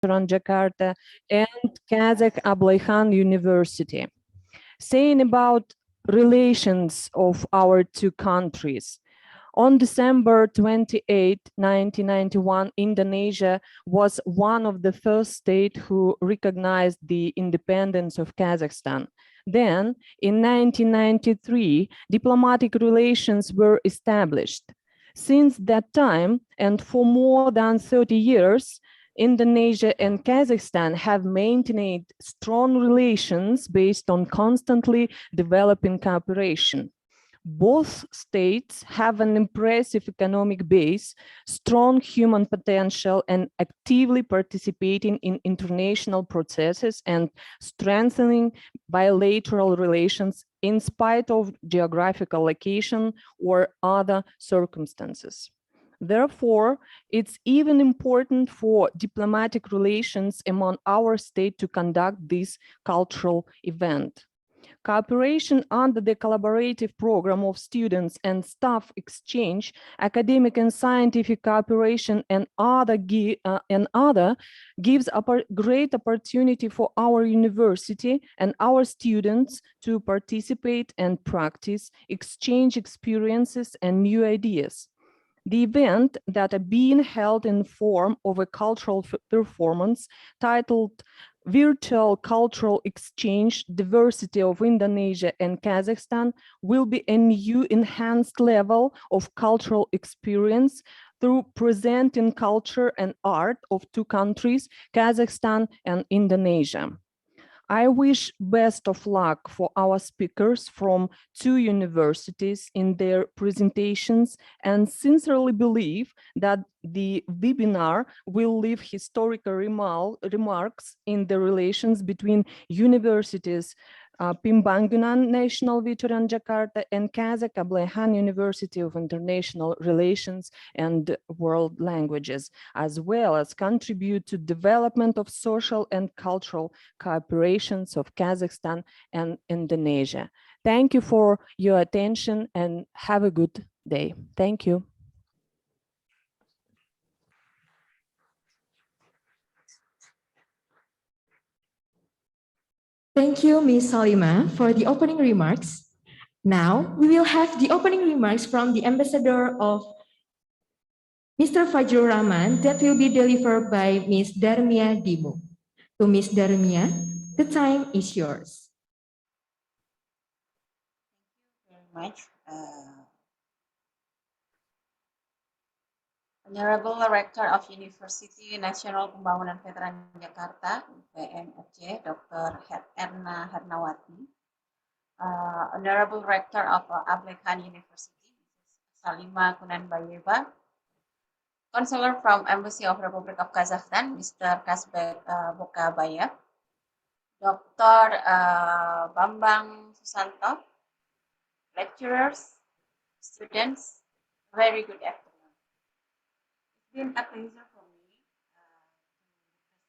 Veteran Jakarta, and Kazakh Ablayhan University. Saying about relations of our two countries. On December 28, 1991, Indonesia was one of the first states who recognized the independence of Kazakhstan. Then, in 1993, diplomatic relations were established. Since that time, and for more than 30 years, Indonesia and Kazakhstan have maintained strong relations based on constantly developing cooperation. Both states have an impressive economic base, strong human potential, and actively participating in international processes and strengthening bilateral relations in spite of geographical location or other circumstances. Therefore, it's even important for diplomatic relations among our state to conduct this cultural event. Cooperation under the collaborative program of students and staff exchange, academic and scientific cooperation, and other gives a great opportunity for our university and our students to participate and practice, exchange experiences and new ideas. The event that are being held in form of a cultural performance titled Virtual Cultural Exchange, Diversity of Indonesia and Kazakhstan will be a new enhanced level of cultural experience through presenting culture and art of two countries, Kazakhstan and Indonesia. I wish best of luck for our speakers from two universities in their presentations and sincerely believe that the webinar will leave historical remarks in the relations between universities Pembangunan National Veteran Jakarta and Kazakh Ablayhan University of International Relations and World Languages, as well as contribute to development of social and cultural cooperations of Kazakhstan and Indonesia. Thank you for your attention and have a good day. Thank you. Thank you, Ms. Salima, for the opening remarks. Now, we will have the opening remarks from the ambassador of Mr. Fajrul Rahman that will be delivered by Ms. Darmia Dimo. To Ms. Darmia, the time is yours. Thank you very much. Honorable Rector of University Nasional Pembangunan Veteran Jakarta, UPN Dr. Erna Hernawati, Honorable Rector of Ablayhan University, Mrs. Salima Kunanbayeva, Counselor from Embassy of Republic of Kazakhstan, Mr. Kasbek Bokabayev, Dr. Bambang Susanto, lecturers, students, very good afternoon. It's been a pleasure for me to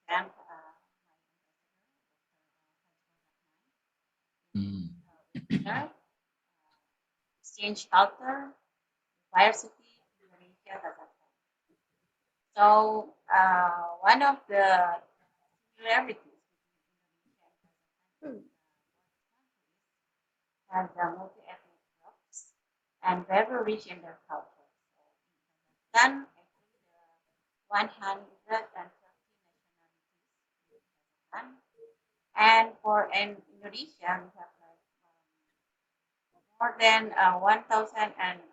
present my exchange culture, diversity, Indonesia, Kazakhstan. So one of the similarities between Indonesia and Kazakhstan has multi-ethnic groups and very rich in their culture. So in Kazakhstan, I think there are 130 nationalities in Kazakhstan, and for Indonesia, we have like more than 1,300 ethnic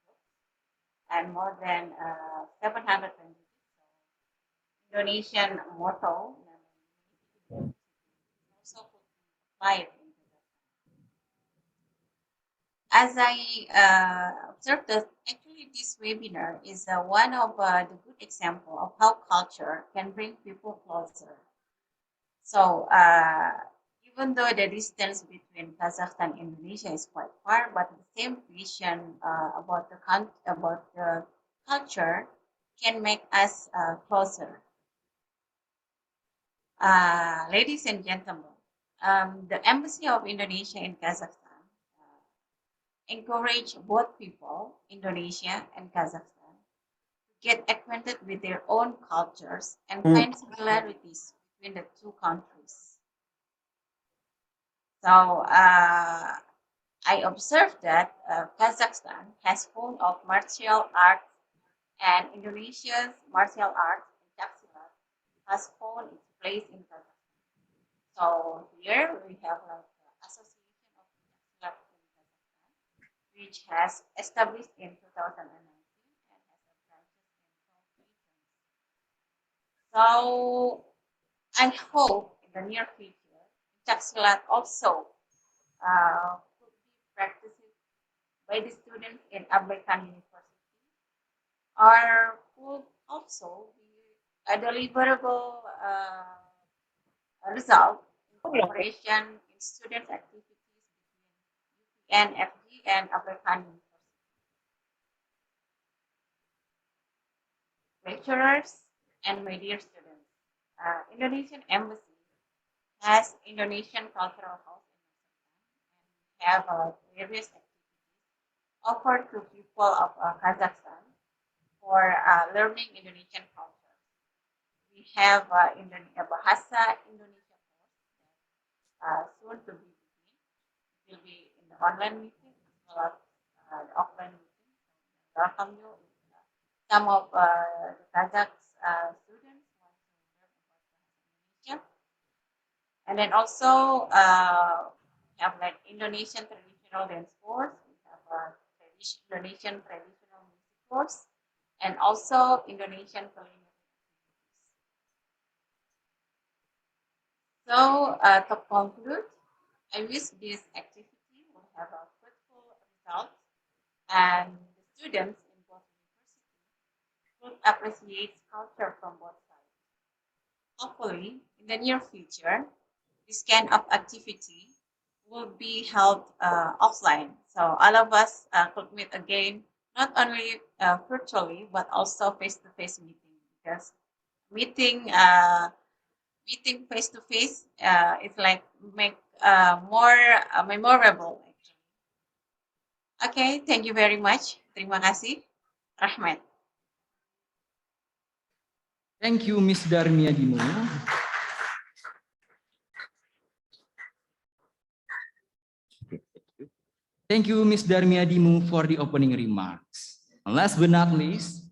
groups and more than 700 languages. So Indonesian motto also could be applied in Kazakhstan. As I observed that actually this webinar is one of the good example of how culture can bring people closer. So even though the distance between Kazakhstan and Indonesia is quite far, but the same vision about the culture can make us closer. Ladies and gentlemen, the Embassy of Indonesia in Kazakhstan encourage both people, Indonesia and Kazakhstan, to get acquainted with their own cultures, and find similarities between the two countries. So I observed that Kazakhstan has fond of martial arts, and Indonesia's martial arts and Jaxilat has found its place in Kazakhstan. So here we have like the Association of Jaxilat in Kazakhstan, which has established in 2019 and has a branches in 12 regions. So I hope in the near future, Jaxilat also could be practiced by the students in Abekan University, or could also be a deliverable result in cooperation in student activities between UPN and Abekan University. Lecturers and my dear students, Indonesian Embassy has Indonesian Cultural House in Amsterdam and have various activities offered to people of Kazakhstan for learning Indonesian culture. We have Bahasa Indonesia course soon to be begin. It will be in the online meeting as well as the offline meeting. Welcome you if some of the Kazakh students want to learn about Bahasa Indonesia. And then also we have like Indonesian traditional dance course. We have Indonesian traditional music course, and also Indonesian culinary activities. So to conclude, I wish this activity will have a fruitful result, and the students in both universities will appreciate culture from both sides. Hopefully, in the near future, this kind of activity will be held offline. So all of us could meet again, not only virtually but also face-to-face meeting, because meeting meeting face-to-face is like make more memorable. Actually. Okay, thank you very much. Terima kasih, Rahmat. Thank you, Ms. Darmiadimo. Thank you, Ms. Darmiadimo, for the opening remarks. And last but not least,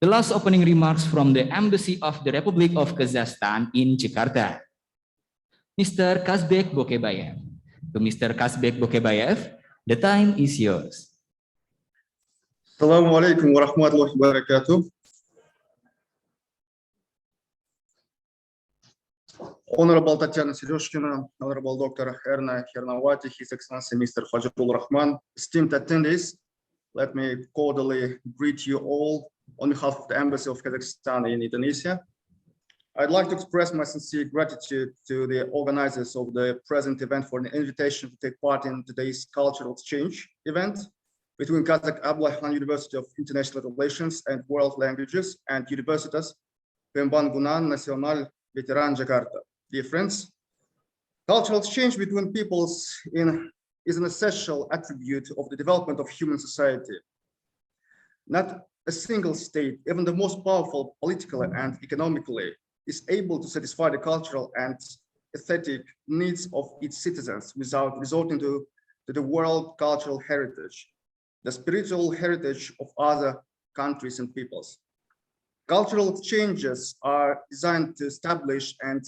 the last opening remarks from the Embassy of the Republic of Kazakhstan in Jakarta. Mr. Kazbek Bokebayev. To Mr. Kazbek Bokebayev, the time is yours. Assalamu alaikum wa rahmatullahi wa barakatuh. Honorable Tatiana Sereshkina, Honorable Dr. Erna Hernawati, His Excellency Mr. Fajrul Rahman, esteemed attendees, let me cordially greet you all on behalf of the Embassy of Kazakhstan in Indonesia. I'd like to express my sincere gratitude to the organizers of the present event for the invitation to take part in today's cultural exchange event between Kazakh Ablahan University of International Relations and World Languages and Universitas Pembangunan Nasional Veteran Jakarta. Dear friends, cultural exchange between peoples is an essential attribute of the development of human society. Not a single state, even the most powerful politically and economically, is able to satisfy the cultural and aesthetic needs of its citizens without resorting to the world cultural heritage, the spiritual heritage of other countries and peoples. Cultural exchanges are designed to establish and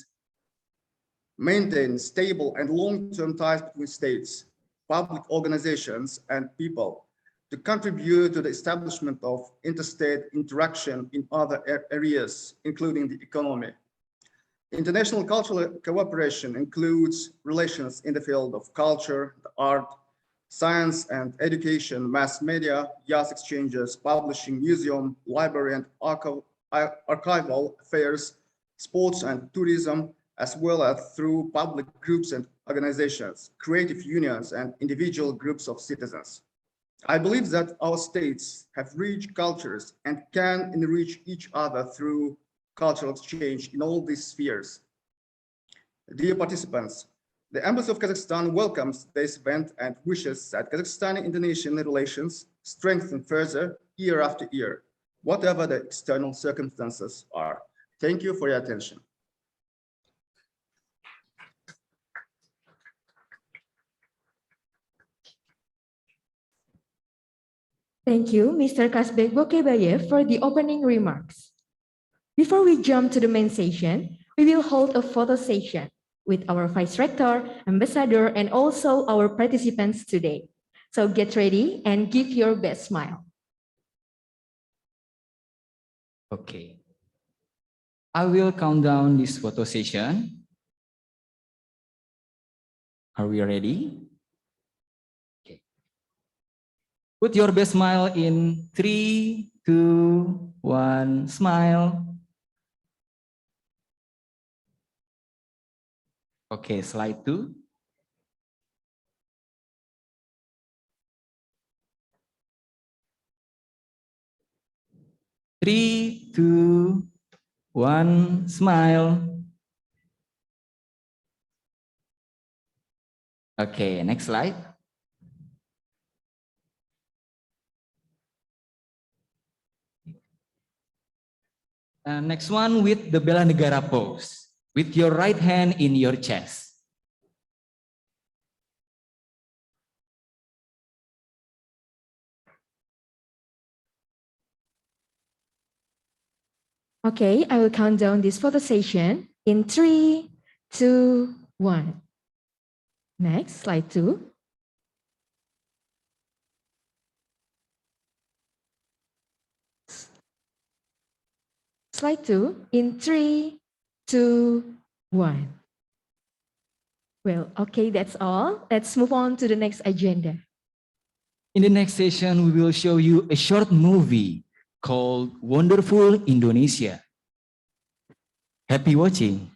maintain stable and long-term ties between states, public organizations, and people, to contribute to the establishment of interstate interaction in other areas, including the economy. International cultural cooperation includes relations in the field of culture, the art, science and education, mass media, youth exchanges, publishing, museum, library and archival affairs, sports and tourism, as well as through public groups and organizations, creative unions, and individual groups of citizens. I believe that our states have rich cultures and can enrich each other through cultural exchange in all these spheres. Dear participants, the Embassy of Kazakhstan welcomes this event and wishes that Kazakhstani-Indonesian relations strengthen further year after year, whatever the external circumstances are. Thank you for your attention. Thank you, Mr. Kasbek Bokebayev, for the opening remarks. Before we jump to the main session, we will hold a photo session with our Vice Rector, Ambassador, and also our participants today. So get ready and give your best smile. Okay. I will count down this photo session. Are we ready? Okay. Put your best smile in 3, 2, 1, smile. Okay, slide 2. Three, two, one, smile. Okay, next slide. Next one with the Bela Negara pose. With your right hand in your chest. Okay, I will count down this photo session in 3, 2, 1. Next, slide 2. Slide 2 in 3, 2, 1. Well, okay, that's all. Let's move on to the next agenda. In the next session, we will show you a short movie called Wonderful Indonesia. Happy watching.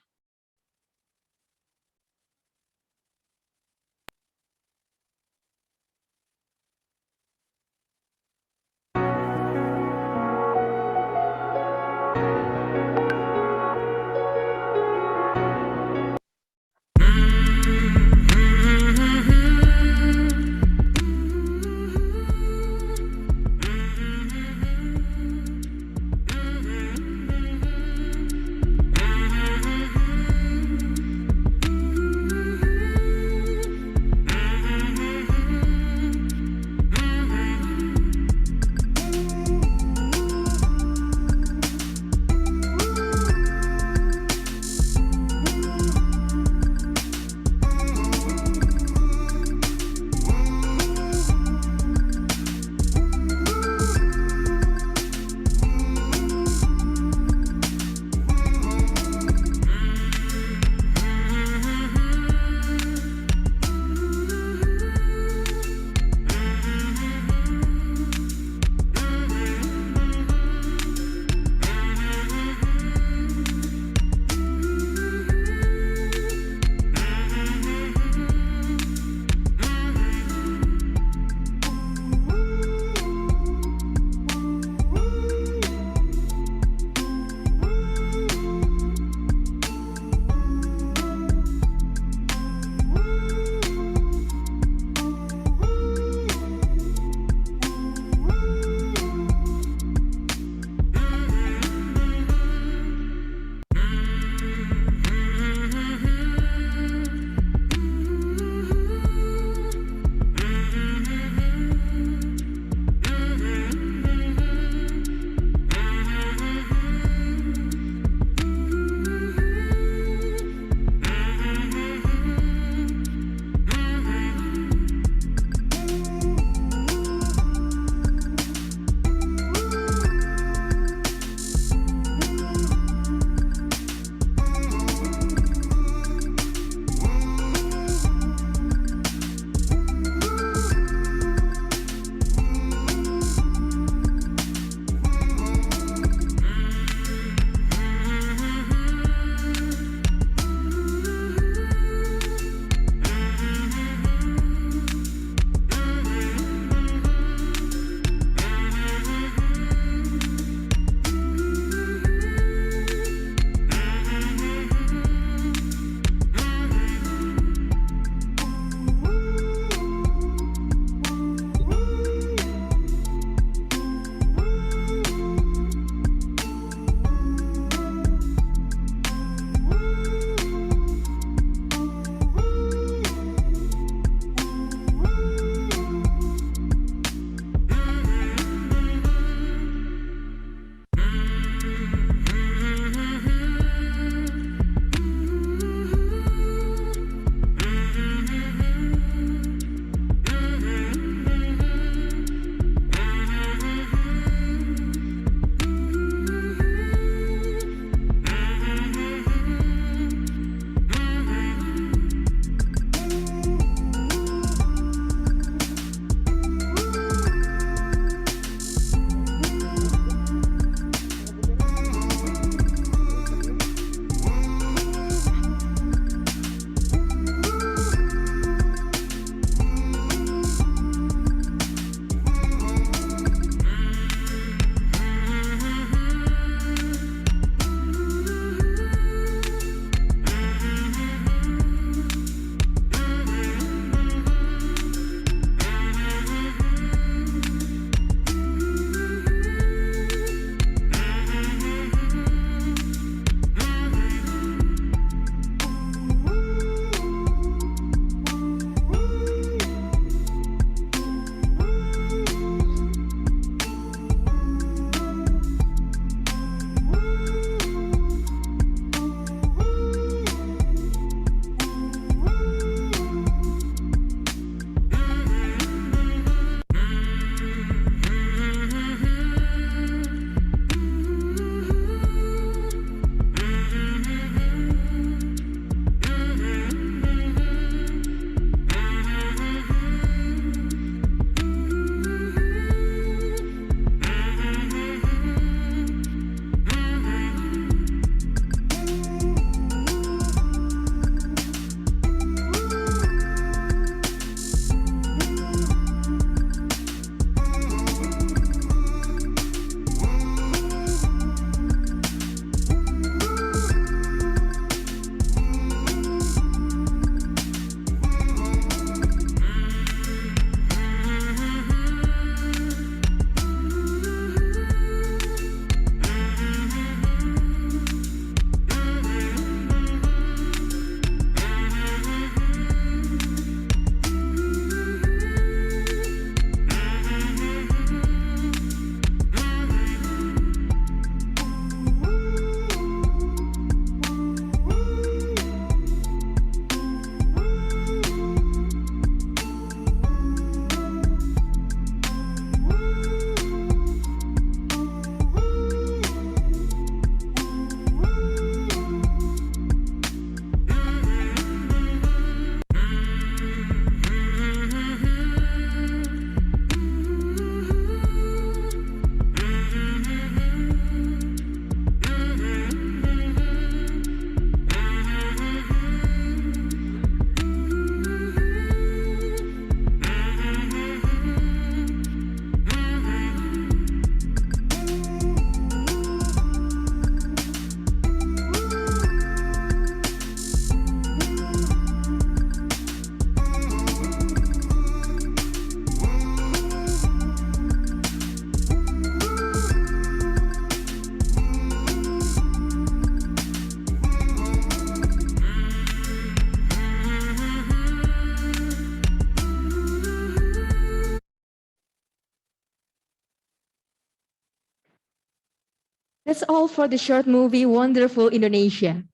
That's all for the short movie Wonderful Indonesia.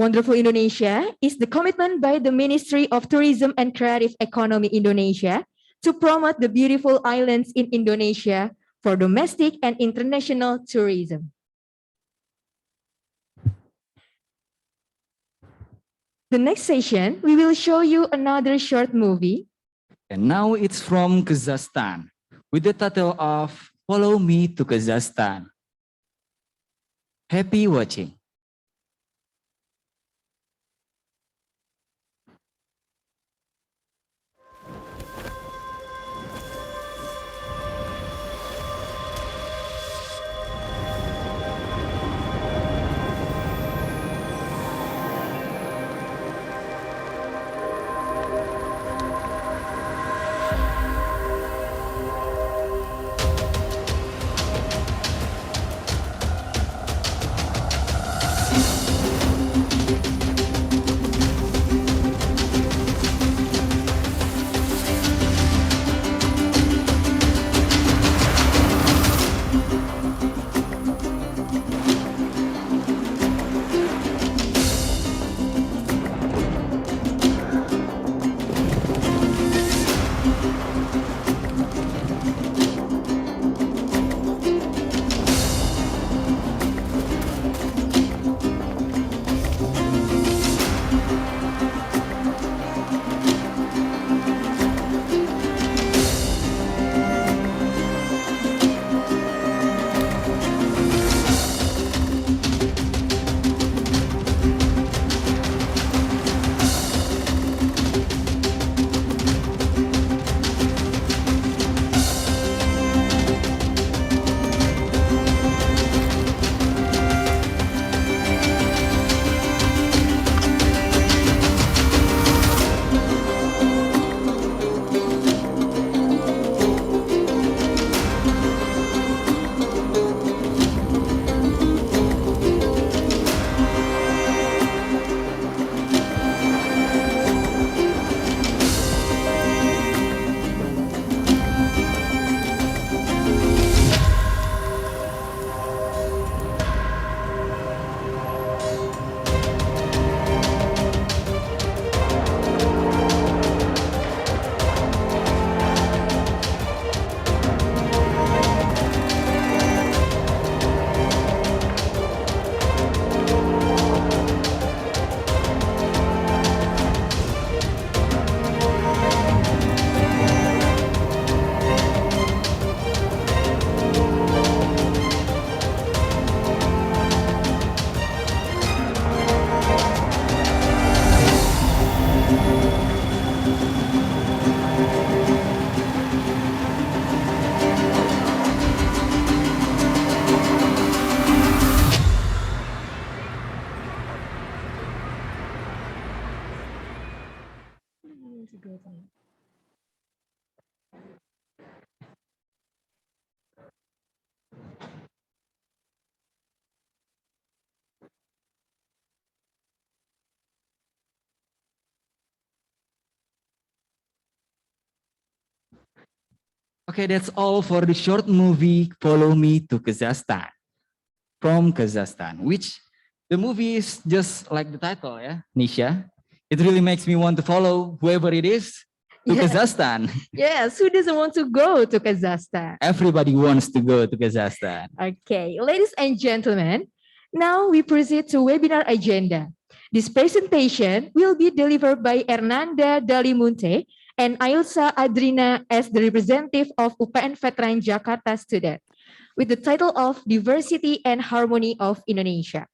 Wonderful Indonesia is the commitment by the Ministry of Tourism and Creative Economy Indonesia to promote the beautiful islands in Indonesia for domestic and international tourism. The next session, we will show you another short movie. And now it's from Kazakhstan with the title of Follow Me to Kazakhstan. Happy watching. Okay, that's all for the short movie Follow Me to Kazakhstan from Kazakhstan, which the movie is just like the title, yeah, Nisha. It really makes me want to follow whoever it is to Yes. Kazakhstan. Yes, who doesn't want to go to Kazakhstan? Everybody wants to go to Kazakhstan. Okay, ladies and gentlemen, now we proceed to webinar agenda. This presentation will be delivered by Hernanda Dalimunte and Ailsa Adrina as the representative of UPN Veteran Jakarta student with the title of Diversity and Harmony of Indonesia.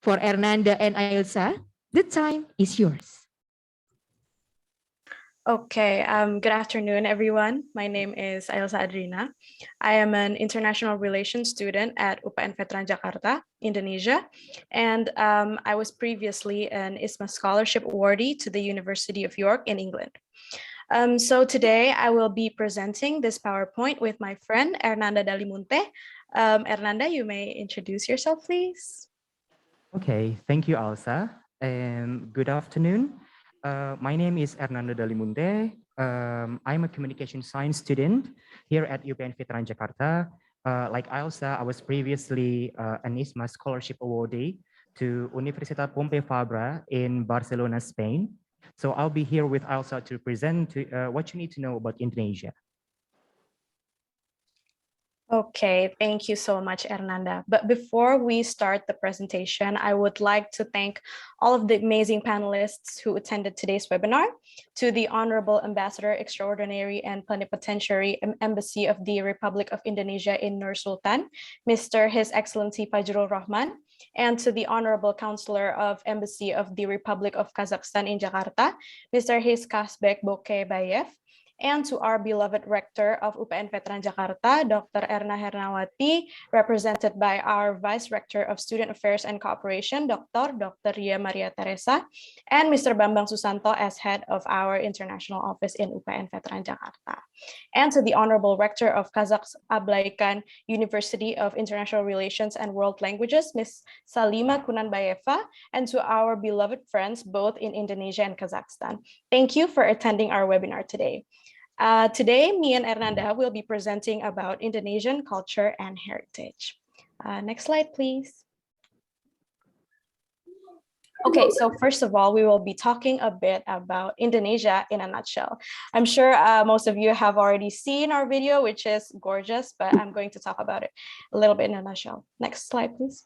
For Hernanda and Ailsa, the time is yours. Okay, good afternoon, everyone. My name is Ailsa Adrina. I am an international relations student at UPN Veteran Jakarta, Indonesia, and I was previously an ISMA scholarship awardee to the University of York in England. So today I will be presenting this PowerPoint with my friend Hernanda Dalimunte. Hernanda, you may introduce yourself, please. Okay, thank you, Alsa, and good afternoon. My name is Hernando Dalimunte. I'm a communication science student here at UPN Veteran Jakarta, Like Elsa, I was previously an ISMA scholarship awardee to Universitat Pompeu Fabra in Barcelona, Spain. So I'll be here with Elsa to present what you need to know about Indonesia. Okay, thank you so much, Hernanda. But before we start the presentation, I would like to thank all of the amazing panelists who attended today's webinar, to the Honorable Ambassador Extraordinary and Plenipotentiary Embassy of the Republic of Indonesia in Nur Sultan, Mr. His Excellency Fajrul Rahman, and to the Honorable Counselor of Embassy of the Republic of Kazakhstan in Jakarta, Mr. His Kasbek Bokebayev, and to our beloved Rector of UPN Veteran Jakarta, Dr. Erna Hernawati, represented by our Vice Rector of Student Affairs and Cooperation, Dr. Ria Maria Teresa, and Mr. Bambang Susanto as head of our international office in UPN Veteran Jakarta. And to the Honorable Rector of Kazakh Ablaikan University of International Relations and World Languages, Ms. Salima Kunanbayeva, and to our beloved friends both in Indonesia and Kazakhstan. Thank you for attending our webinar today. Today, me and Hernanda will be presenting about Indonesian culture and heritage. Next slide, please. Okay, so first of all, we will be talking a bit about Indonesia in a nutshell. I'm sure most of you have already seen our video, which is gorgeous, but I'm going to talk about it a little bit in a nutshell. Next slide, please.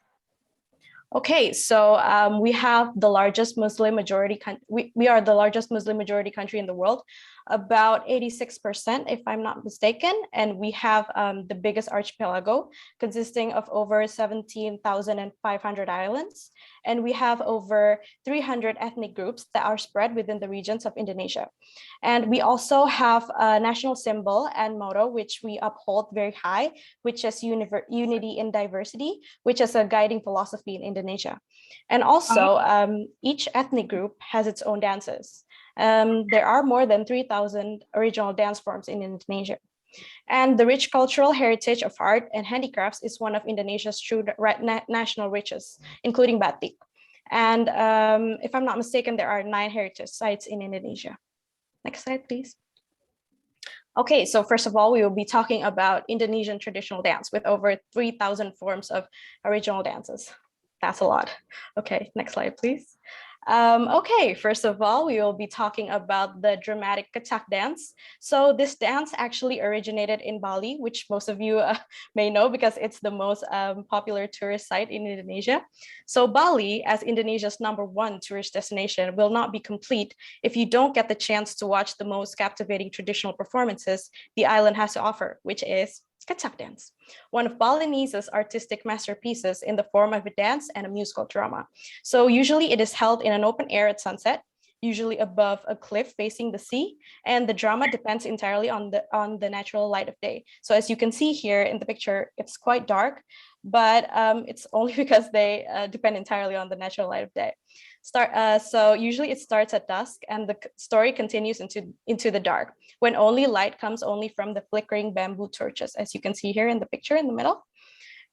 Okay, so we have the largest Muslim majority we are the largest Muslim majority country in the world, about 86%, if I'm not mistaken, and we have the biggest archipelago consisting of over 17,500 islands, and we have over 300 ethnic groups that are spread within the regions of Indonesia. And we also have a national symbol and motto, which we uphold very high, which is unity in diversity, which is a guiding philosophy in Indonesia. And also, each ethnic group has its own dances. There are more than 3,000 original dance forms in Indonesia. And the rich cultural heritage of art and handicrafts is one of Indonesia's true national riches, including batik. And if I'm not mistaken, there are 9 heritage sites in Indonesia. Next slide, please. Okay, so first of all, we will be talking about Indonesian traditional dance with over 3,000 forms of original dances. That's a lot. Okay, next slide, please. Okay, first of all, we will be talking about the dramatic Kecak dance. So this dance actually originated in Bali, which most of you may know because it's the most popular tourist site in Indonesia. So Bali, as Indonesia's #1 tourist destination, will not be complete if you don't get the chance to watch the most captivating traditional performances the island has to offer, which is Kecak dance, one of Balinese's artistic masterpieces in the form of a dance and a musical drama. So usually it is held in an open air at sunset, usually above a cliff facing the sea, and the drama depends entirely on the natural light of day. So as you can see here in the picture, it's quite dark, but it's only because they depend entirely on the natural light of day. So usually it starts at dusk and the story continues into the dark, when only light comes only from the flickering bamboo torches, as you can see here in the picture in the middle.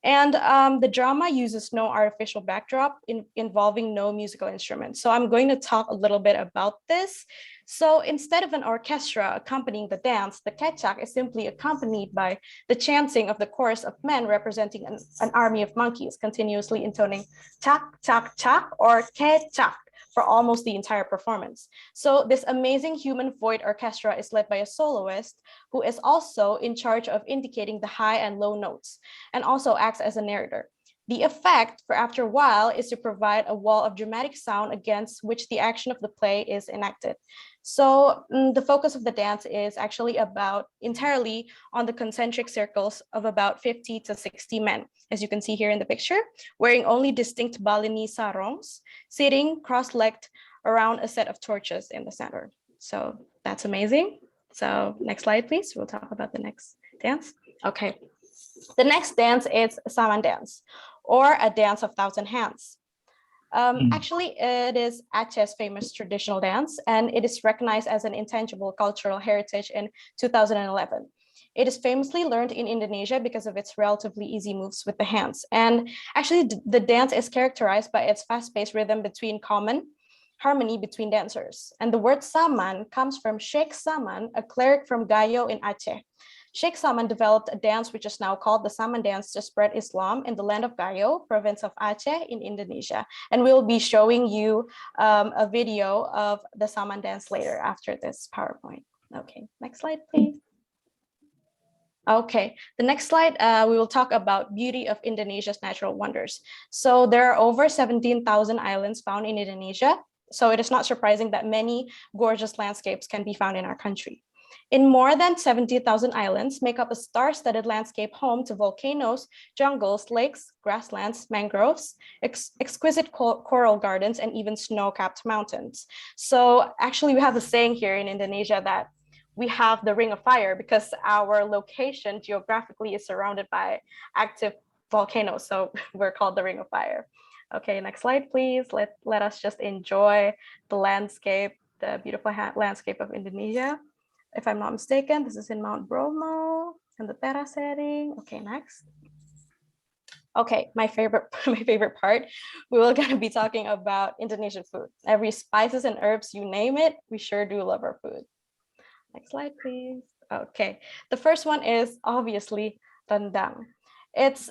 And the drama uses no artificial backdrop involving no musical instruments. So I'm going to talk a little bit about this. So instead of an orchestra accompanying the dance, the Kecak is simply accompanied by the chanting of the chorus of men representing an army of monkeys, continuously intoning chak, chak, chak, or Kecak for almost the entire performance. So this amazing human void orchestra is led by a soloist who is also in charge of indicating the high and low notes and also acts as a narrator. The effect for after a while is to provide a wall of dramatic sound against which the action of the play is enacted. So the focus of the dance is actually about entirely on the concentric circles of about 50 to 60 men, as you can see here in the picture, wearing only distinct Balinese sarongs, sitting cross-legged around a set of torches in the center. So that's amazing. So next slide, please. We'll talk about the next dance. Okay. The next dance is Saman dance, or a dance of thousand hands. Actually, it is Aceh's famous traditional dance, and it is recognized as an intangible cultural heritage in 2011. It is famously learned in Indonesia because of its relatively easy moves with the hands. And actually, the dance is characterized by its fast-paced rhythm between common harmony between dancers. And the word Saman comes from Sheikh Saman, a cleric from Gayo in Aceh. Sheikh Saman developed a dance which is now called the Saman dance to spread Islam in the land of Gayo, province of Aceh in Indonesia. And we'll be showing you a video of the Saman dance later after this PowerPoint. Okay, next slide, please. Okay, the next slide, we will talk about beauty of Indonesia's natural wonders. So there are over 17,000 islands found in Indonesia. So it is not surprising that many gorgeous landscapes can be found in our country. In more than 70,000 islands make up a star-studded landscape home to volcanoes, jungles, lakes, grasslands, mangroves, exquisite coral gardens, and even snow-capped mountains. So actually we have a saying here in Indonesia that we have the ring of fire because our location geographically is surrounded by active volcanoes. So we're called the ring of fire. Okay, next slide, please. Let us just enjoy the landscape, the beautiful landscape of Indonesia. If I'm not mistaken, this is in Mount Bromo and the terrace setting. Okay, next. Okay, my favorite part, we will gonna be talking about Indonesian food. Every spices and herbs, you name it, we sure do love our food. Next slide, please. Okay, the first one is obviously rendang. It's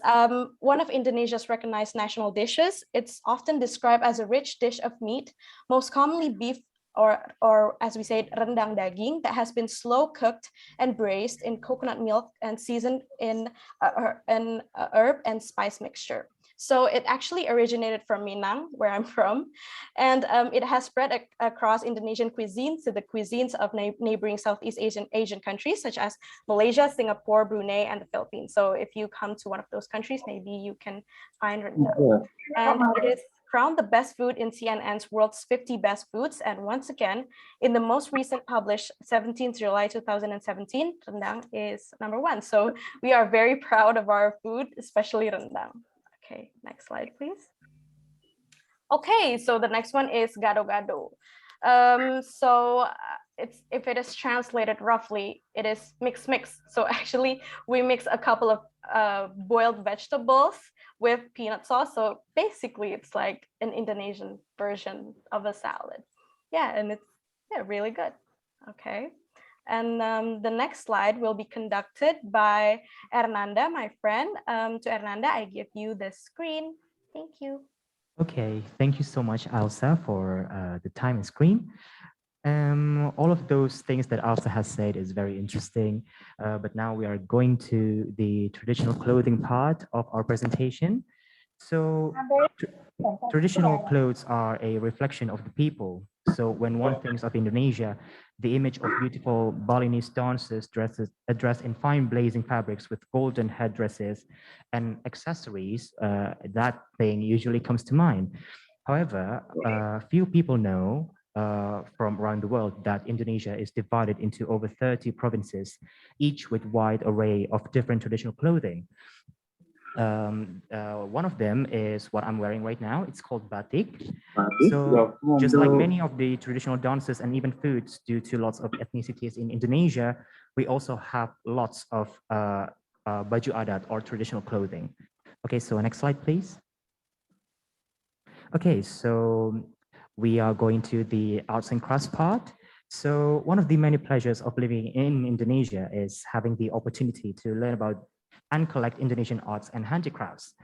one of Indonesia's recognized national dishes. It's often described as a rich dish of meat, most commonly beef or as we say, rendang daging that has been slow cooked and braised in coconut milk and seasoned in an herb and spice mixture. So it actually originated from Minang, where I'm from, and it has spread across Indonesian cuisines to the cuisines of neighboring Southeast Asian countries, such as Malaysia, Singapore, Brunei, and the Philippines. So if you come to one of those countries, maybe you can find rendang. And it is crowned the best food in CNN's World's 50 Best Foods. And once again, in the most recent published 17th July 2017, rendang is #1. So we are very proud of our food, especially rendang. Okay, next slide, please. Okay, so the next one is gado-gado. If it is translated roughly, it is mix. So actually, we mix a couple of boiled vegetables with peanut sauce. So basically, it's like an Indonesian version of a salad. Yeah, and it's really good. Okay. And the next slide will be conducted by Hernanda, my friend. To Hernanda, I give you the screen. Thank you. Okay, thank you so much, Elsa, for the time and screen. All of those things that Elsa has said is very interesting, but now we are going to the traditional clothing part of our presentation. So traditional clothes are a reflection of the people. So when one thinks of Indonesia, the image of beautiful Balinese dancers dressed in fine blazing fabrics with golden headdresses and accessories, that thing usually comes to mind. However, few people know from around the world that Indonesia is divided into over 30 provinces, each with wide array of different traditional clothing. One of them is what I'm wearing right now. It's called batik. So just like many of the traditional dances and even foods due to lots of ethnicities in Indonesia, we also have lots of baju adat or traditional clothing. Okay, so next slide, please. Okay, so we are going to the arts and crafts part. So one of the many pleasures of living in Indonesia is having the opportunity to learn about and collect Indonesian arts and handicrafts.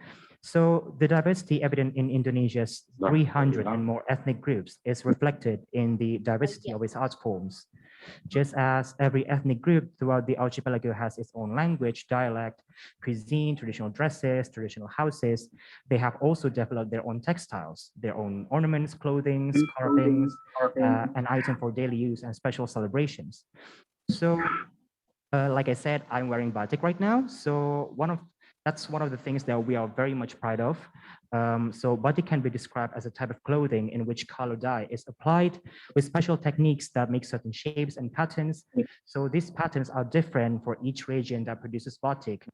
So the diversity evident in Indonesia's 300 and more ethnic groups is reflected in the diversity of its art forms. Just as every ethnic group throughout the archipelago has its own language, dialect, cuisine, traditional dresses, traditional houses, they have also developed their own textiles, their own ornaments, clothing, carvings, an item for daily use and special celebrations. So like I said, I'm wearing batik right now. So that's one of the things that we are very much proud of. So batik can be described as a type of clothing in which color dye is applied with special techniques that make certain shapes and patterns. So these patterns are different for each region that produces batik.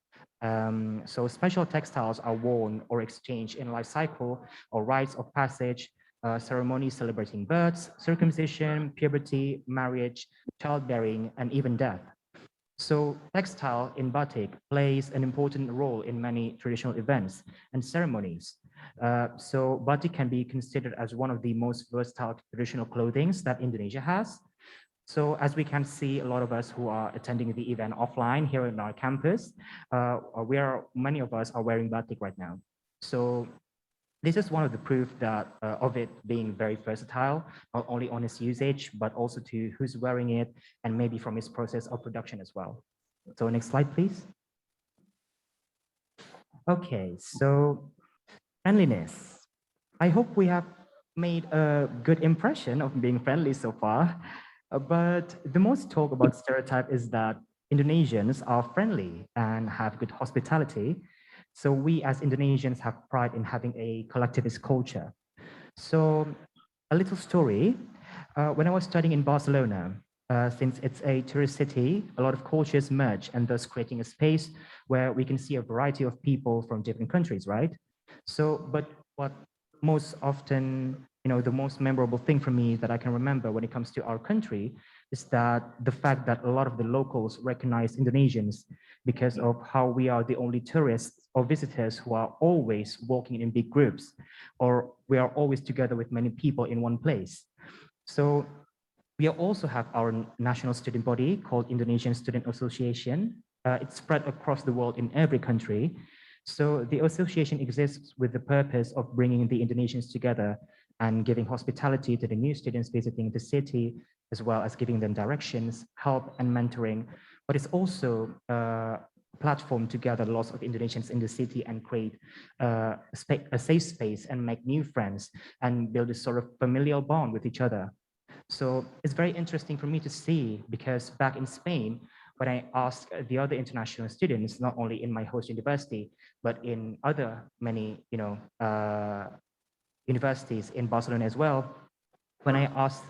So special textiles are worn or exchanged in life cycle or rites of passage, ceremonies celebrating births, circumcision, puberty, marriage, childbearing, and even death. So textile in batik plays an important role in many traditional events and ceremonies. So batik can be considered as one of the most versatile traditional clothing that Indonesia has. So as we can see, a lot of us who are attending the event offline here in our campus, many of us are wearing batik right now. So this is one of the proof that of it being very versatile, not only on its usage, but also to who's wearing it and maybe from its process of production as well. So next slide, please. Okay, so friendliness. I hope we have made a good impression of being friendly so far, but the most talk about stereotype is that Indonesians are friendly and have good hospitality. So we as Indonesians have pride in having a collectivist culture. So a little story, when I was studying in Barcelona, since it's a tourist city, a lot of cultures merge and thus creating a space where we can see a variety of people from different countries, right? So, but what most often, the most memorable thing for me that I can remember when it comes to our country is that the fact that a lot of the locals recognize Indonesians because of how we are the only tourists or visitors who are always walking in big groups, or we are always together with many people in one place. So we also have our national student body called Indonesian Student Association. It's spread across the world in every country. So the association exists with the purpose of bringing the Indonesians together and giving hospitality to the new students visiting the city, as well as giving them directions, help, and mentoring. But it's also a platform to gather lots of Indonesians in the city and create a safe space and make new friends and build a sort of familial bond with each other. So it's very interesting for me to see, because back in Spain, when I asked the other international students, not only in my host university, but in other many, universities in Barcelona as well, when I asked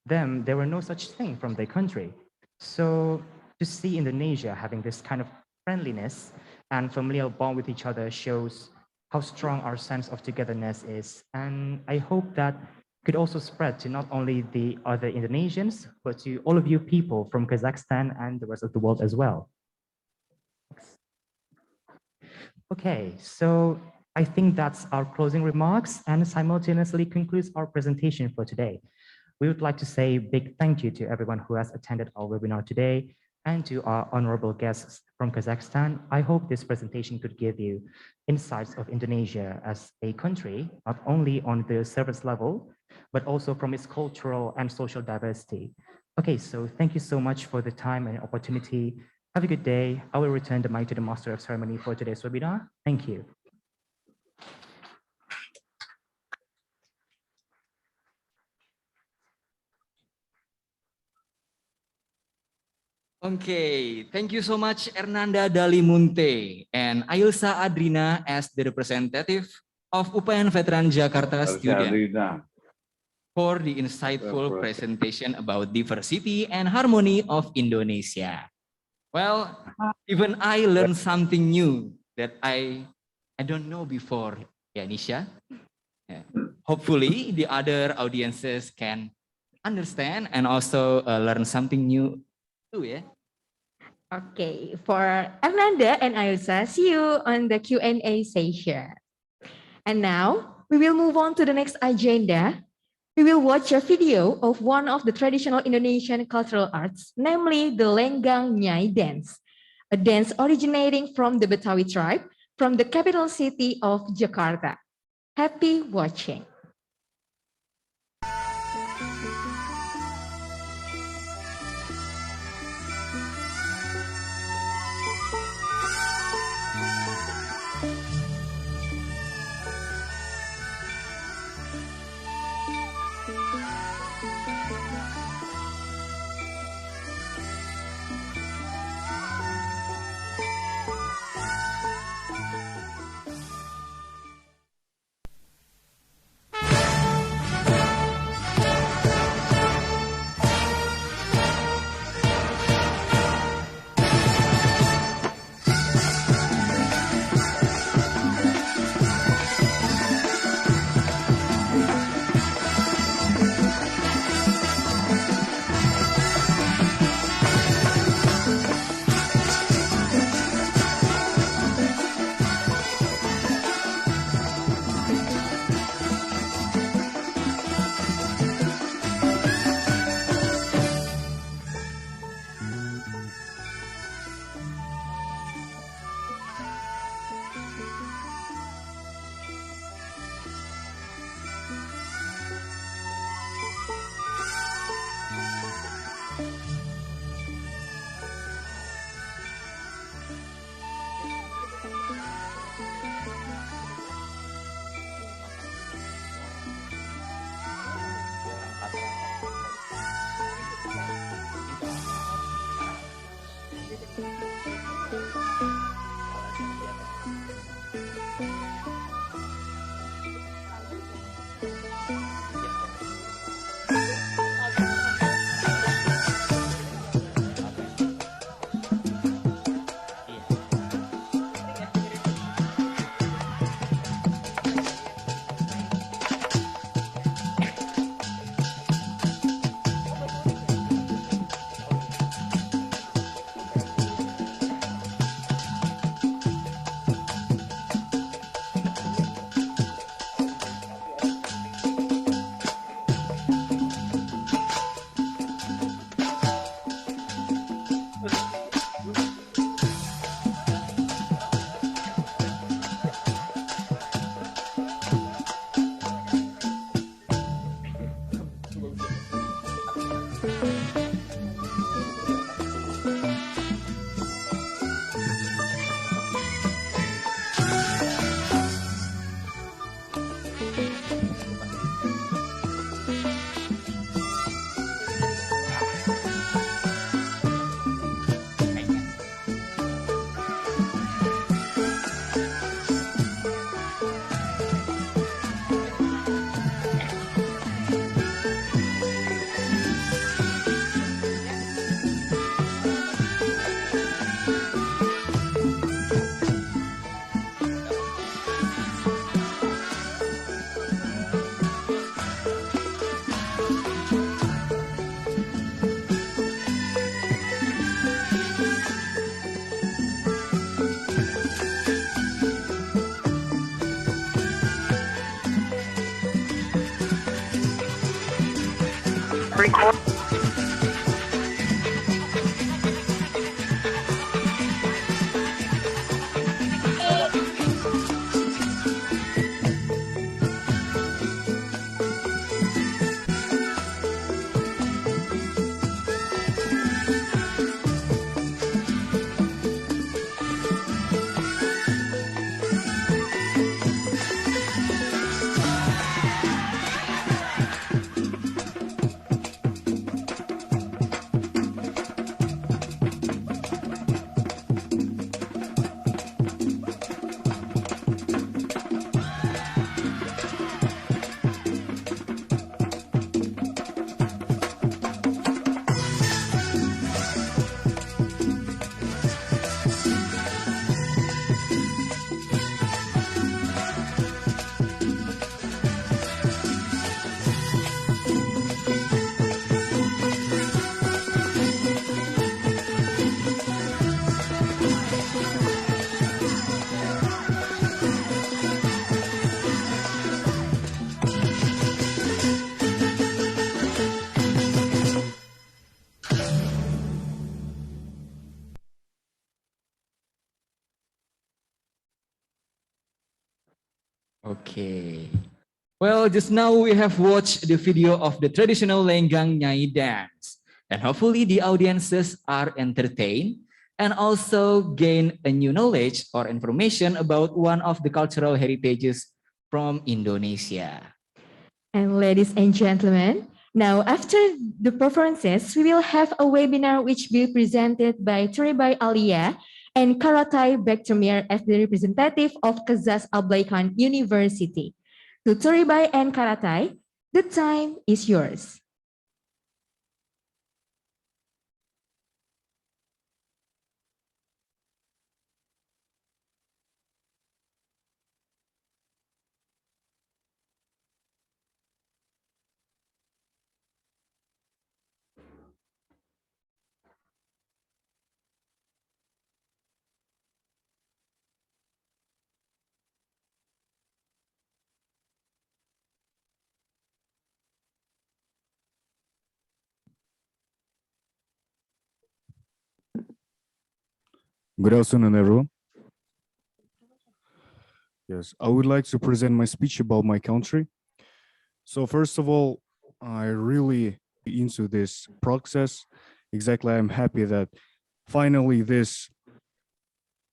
them, there were no such thing from their country. So to see Indonesia having this kind of friendliness and familial bond with each other shows how strong our sense of togetherness is. And I hope that could also spread to not only the other Indonesians, but to all of you people from Kazakhstan and the rest of the world as well. Okay, so I think that's our closing remarks and simultaneously concludes our presentation for today. We would like to say a big thank you to everyone who has attended our webinar today and to our honorable guests from Kazakhstan. I hope this presentation could give you insights of Indonesia as a country, not only on the service level, but also from its cultural and social diversity. Okay, so thank you so much for the time and opportunity. Have a good day. I will return the mic to the Master of Ceremony for today's webinar. Thank you. Okay, thank you so much Hernanda Dalimunte and Ailsa Adrina as the representative of UPN Veteran Jakarta student for the insightful presentation about diversity and harmony of Indonesia. Well, even I learned something new that I don't know before, yeah, Nisha. Yeah. Hopefully the other audiences can understand and also learn something new too, yeah. Okay, for Ananda and Ailsa, see you on the Q&A session. And now we will move on to the next agenda. We will watch a video of one of the traditional Indonesian cultural arts, namely the Lenggang Nyai dance, a dance originating from the Betawi tribe from the capital city of Jakarta. Happy watching. Okay. Well, just now we have watched the video of the traditional Lenggang Nyai dance. And hopefully the audiences are entertained and also gain a new knowledge or information about one of the cultural heritages from Indonesia. And ladies and gentlemen, now after the performances, we will have a webinar which will be presented by Turibai Alia and Karatai Bektemir as the representative of Kazakh Ablaykan University. To Turibai and Karatai, the time is yours. Good afternoon, everyone. Yes, I would like to present my speech about my country. So first of all, I really into this process. Exactly, I'm happy that finally this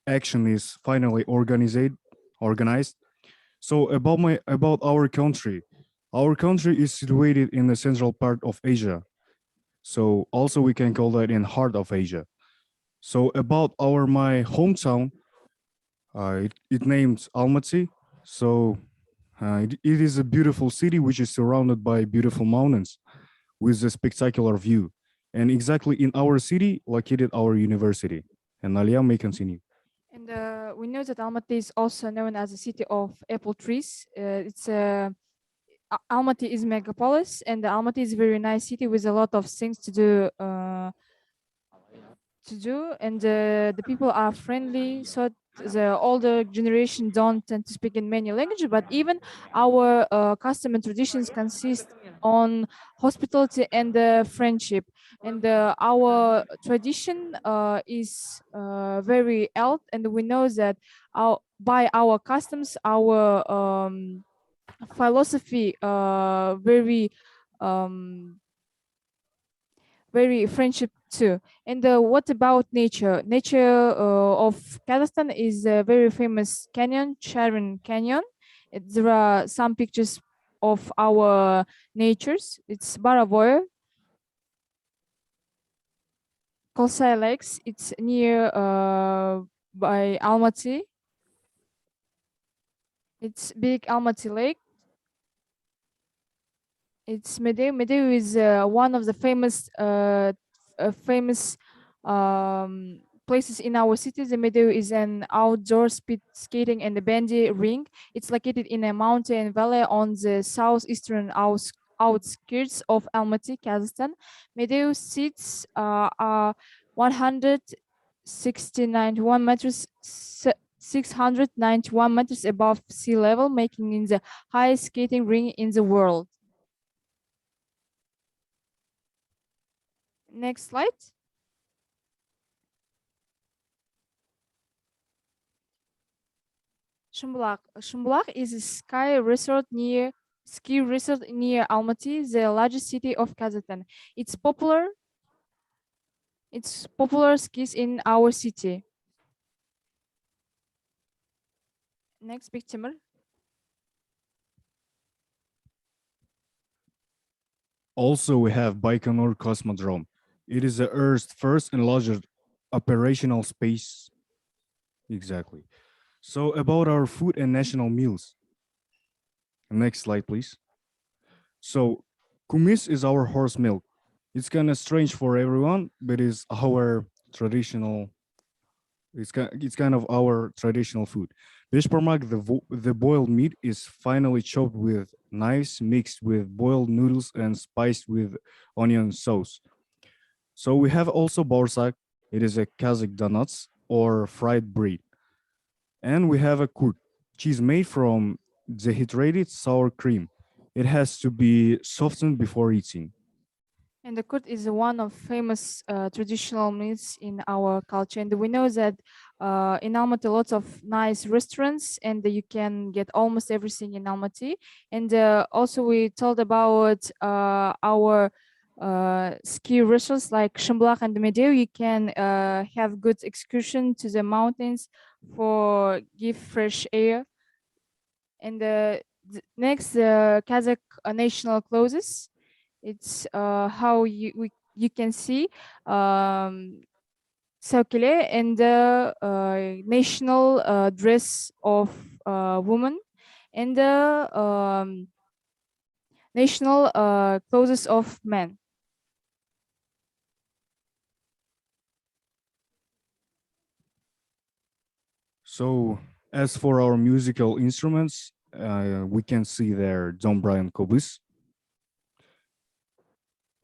action is finally organized. So about our country is situated in the central part of Asia. So also we can call that in heart of Asia. So about my hometown, it named Almaty. So it is a beautiful city which is surrounded by beautiful mountains with a spectacular view. And exactly in our city located our university. And Alia may continue. And we know that Almaty is also known as a city of apple trees. Almaty is megapolis, and Almaty is a very nice city with a lot of things to do. And the people are friendly, so the older generation don't tend to speak in many languages, but even our custom and traditions consist on hospitality and friendship, and our tradition is very old, and we know that by our customs, our philosophy very friendship too. And what about nature? Nature of Kazakhstan is a very famous canyon, Sharon Canyon. There are some pictures of our natures. It's Baravoy, Kolsay Lakes. It's near by Almaty. It's Big Almaty Lake. It's Medeu. Medeu is one of the famous places in our city. The Medeu is an outdoor speed skating and a bandy ring. It's located in a mountain valley on the southeastern outskirts of Almaty, Kazakhstan. Medeu sits 191 meters, 691 meters above sea level, making it the highest skating ring in the world. Next slide. Shumbulak is a ski resort near Almaty, the largest city of Kazakhstan. It's popular skis in our city. Next, Big Timur. Also, we have Baikonur Cosmodrome. It is the Earth's first and largest operational space. Exactly. So about our food and national meals. Next slide, please. So kumis is our horse milk. It's kind of strange for everyone, but it's our traditional. It's kind of our traditional food. Bishparmak, the boiled meat is finely chopped with knives, mixed with boiled noodles and spiced with onion sauce. So we have also borsak. It is a Kazakh donuts or fried bread. And we have a kurt, cheese made from dehydrated sour cream. It has to be softened before eating. And the kurt is one of famous traditional meals in our culture. And we know that in Almaty, lots of nice restaurants, and you can get almost everything in Almaty. And also we told about our ski resorts like Shumblak and Medeu. You can have good excursion to the mountains for give fresh air. And next, Kazakh national clothes. It's how you can see Saukile and the national dress of women and the national clothes of men. So as for our musical instruments, we can see there Dombra and Kobus.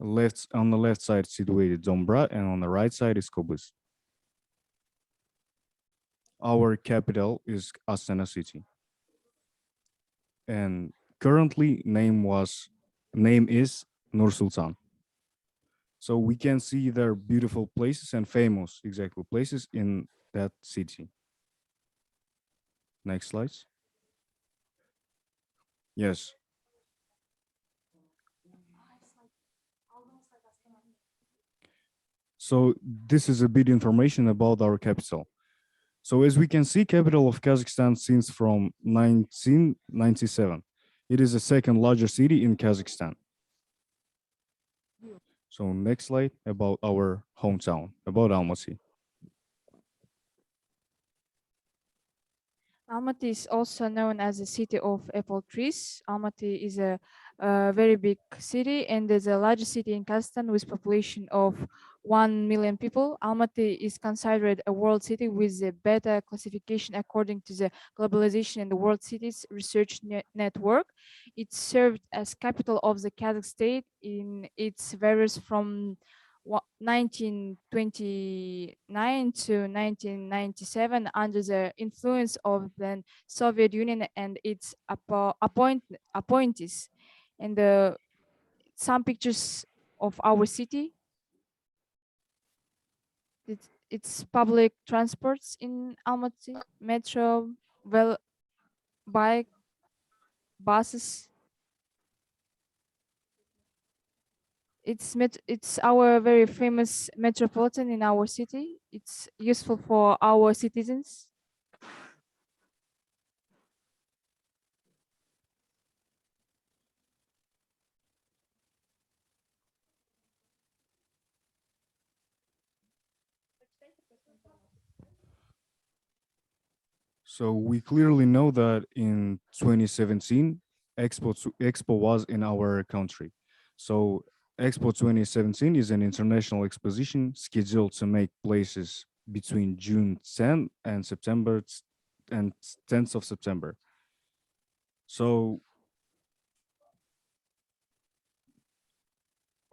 On the left side situated Dombra, and on the right side is Kobus. Our capital is Astana city, and currently name is Nur Sultan. So we can see their beautiful places and famous exactly places in that city. Next slides. Yes. So this is a bit information about our capital. So as we can see, capital of Kazakhstan since from 1997. It is the second largest city in Kazakhstan. So next slide about our hometown, about Almaty. Almaty is also known as the city of apple trees. Almaty is a very big city and is the largest city in Kazakhstan with population of 1 million people. Almaty is considered a world city with a better classification according to the Globalization and the World Cities Research Network. It served as capital of the Kazakh state in its varies from 1929 to 1997 under the influence of the Soviet Union and its appointees. And some pictures of our city. It's public transports in Almaty, metro, bike, buses. It's our very famous metropolitan in our city. It's useful for our citizens. So we clearly know that in 2017, Expo was in our country. So Expo 2017 is an international exposition scheduled to make places between June 10 and September and 10th of September. So,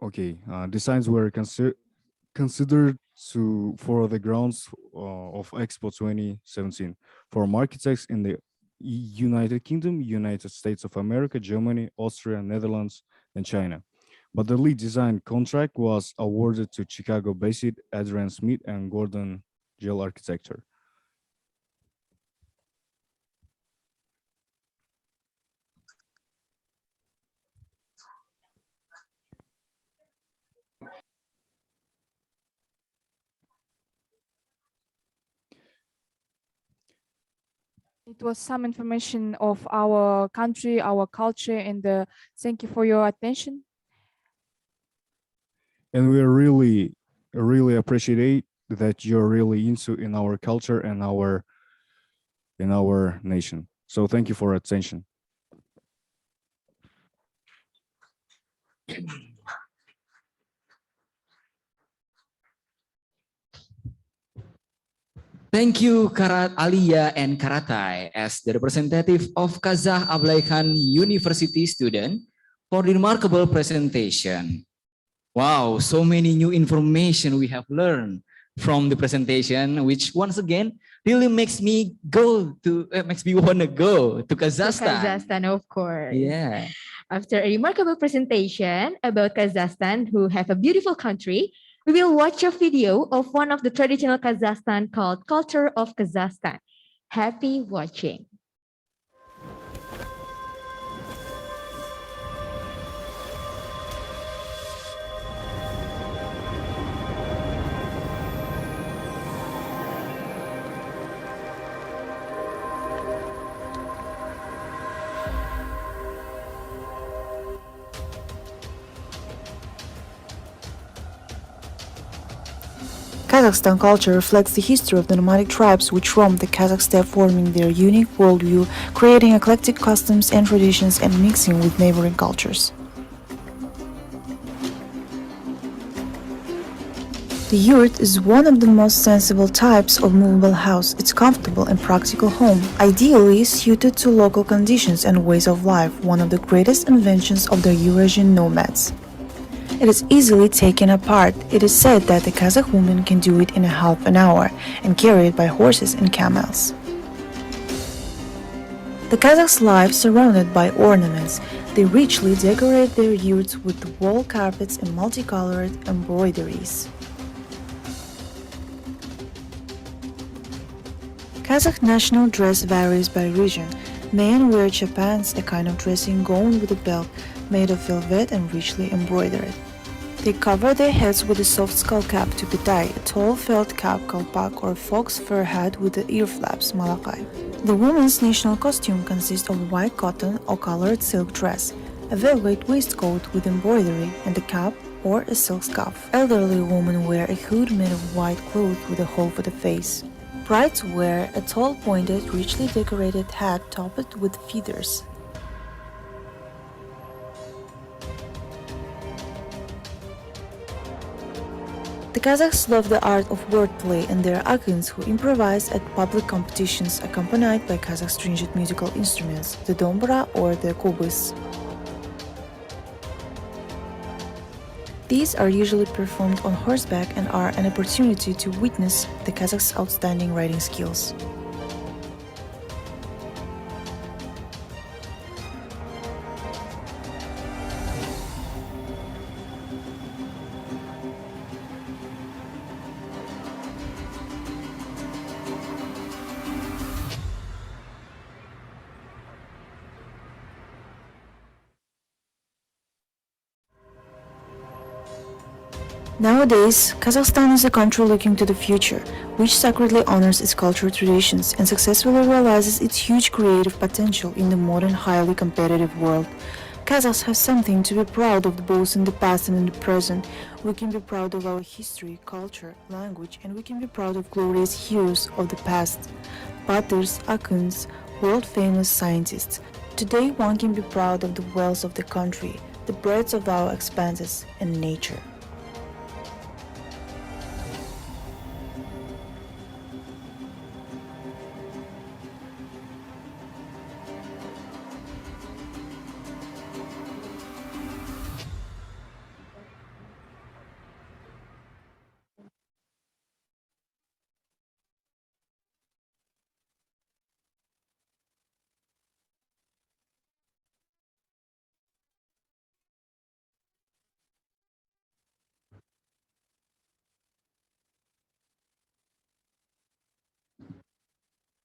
okay, designs were considered for the grounds of Expo 2017 from architects in the United Kingdom, United States of America, Germany, Austria, Netherlands, and China. but the lead design contract was awarded to Chicago-based Adrian Smith and Gordon Gell Architecture. It was some information of our country, our culture, and thank you for your attention. And we really appreciate that you're really into in our culture and in our nation. So thank you for attention. Thank you, Karat Alia and Karatai, as the representative of Kazakh Ablaykan University student for the remarkable presentation. Wow, so many new information we have learned from the presentation, which once again really makes me want to go to Kazakhstan. Kazakhstan, of course. Yeah. After a remarkable presentation about Kazakhstan, who have a beautiful country, we will watch a video of one of the traditional Kazakhstan called Culture of Kazakhstan. Happy watching. Kazakhstan culture reflects the history of the nomadic tribes which roamed the Kazakh steppe, forming their unique worldview, creating eclectic customs and traditions and mixing with neighboring cultures. The yurt is one of the most sensible types of movable house. It's comfortable and practical home, ideally suited to local conditions and ways of life, one of the greatest inventions of the Eurasian nomads. It is easily taken apart. It is said that the Kazakh woman can do it in a half an hour and carry it by horses and camels. The Kazakhs live surrounded by ornaments. They richly decorate their yurts with wall carpets and multicolored embroideries. Kazakh national dress varies by region. Men wear chapans, a kind of dressing gown with a belt made of velvet and richly embroidered. They cover their heads with a soft skull cap to petai, a tall felt cap kalpak, or fox fur hat with the ear flaps malakai. The woman's national costume consists of white cotton or colored silk dress, a velvet waistcoat with embroidery, and a cap or a silk scarf. Elderly women wear a hood made of white cloth with a hole for the face. Brides wear a tall pointed, richly decorated hat topped with feathers. The Kazakhs love the art of wordplay, and there are Akuns who improvise at public competitions accompanied by Kazakh stringent musical instruments, the dombra or the kobys. These are usually performed on horseback and are an opportunity to witness the Kazakhs' outstanding riding skills. Nowadays, Kazakhstan is a country looking to the future, which sacredly honors its cultural traditions and successfully realizes its huge creative potential in the modern, highly competitive world. Kazakhs have something to be proud of both in the past and in the present. We can be proud of our history, culture, language, and we can be proud of glorious heroes of the past. Batirs, Akuns, world-famous scientists. Today, one can be proud of the wealth of the country, the breadth of our expanses, and nature.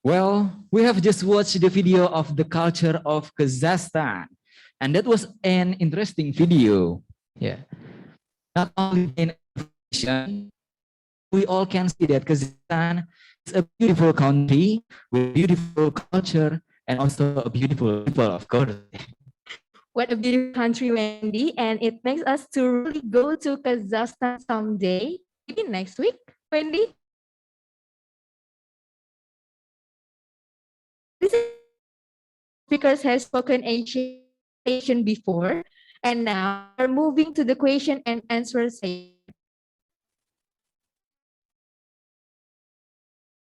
Well, we have just watched the video of the culture of Kazakhstan, and that was an interesting video. Yeah. Not only in information, we all can see that Kazakhstan is a beautiful country with beautiful culture and also a beautiful people, of course. What a beautiful country, Wendy. And it makes us to really go to Kazakhstan someday. Maybe next week, Wendy? This speakers has spoken Asian before. And now we're moving to the question and answer session.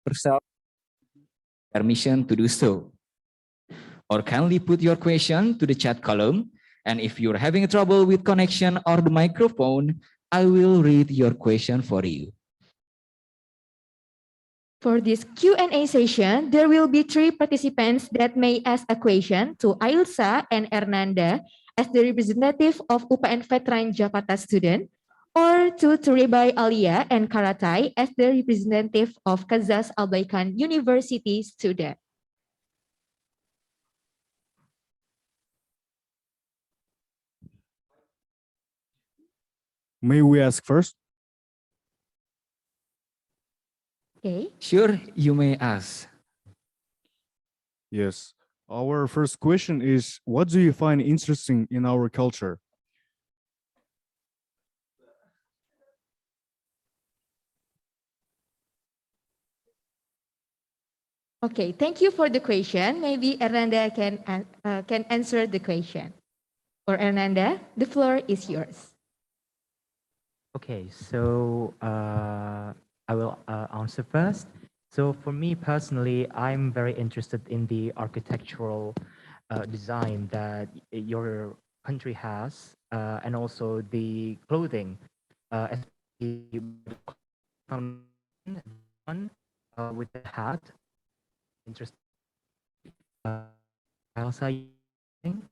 Yourself permission to do so. Or kindly put your question to the chat column. And if you're having trouble with connection or the microphone, I will read your question for you. For this Q&A session, there will be 3 participants that may ask a question to Ailsa and Hernanda as the representative of UPN Veteran Jakarta student, or to Turibai Alia and Karatai as the representative of Kazakh Albaikan University student. May we ask first? Okay. Sure, you may ask. Yes. Our first question is, what do you find interesting in our culture? Okay, thank you for the question. Maybe Hernanda can answer the question. Or Hernanda, the floor is yours. Okay, so I will answer first. So for me personally, I'm very interested in the architectural design that your country has, and also the clothing, especially one with the hat. Interesting. Elsa, you think?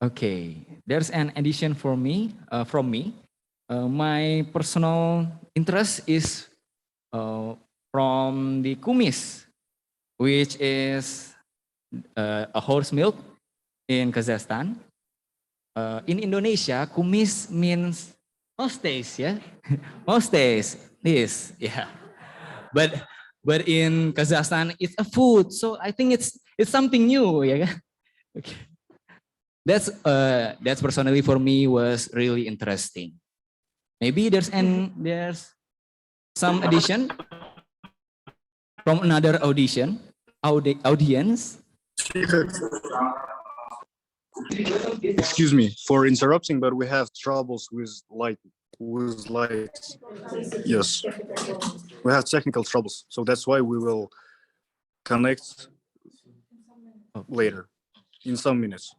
Okay, there's an addition for me, from me. My personal interest is from the kumis, which is a horse milk in Kazakhstan. In Indonesia, kumis means hostess, yeah, hostess. This, yeah. But in Kazakhstan, it's a food, so I think it's something new, yeah. Okay. That's personally for me was really interesting. Maybe there's some addition from another audience. Excuse me for interrupting, but we have troubles with lights. Yes, we have technical troubles, so that's why we will connect later in some minutes.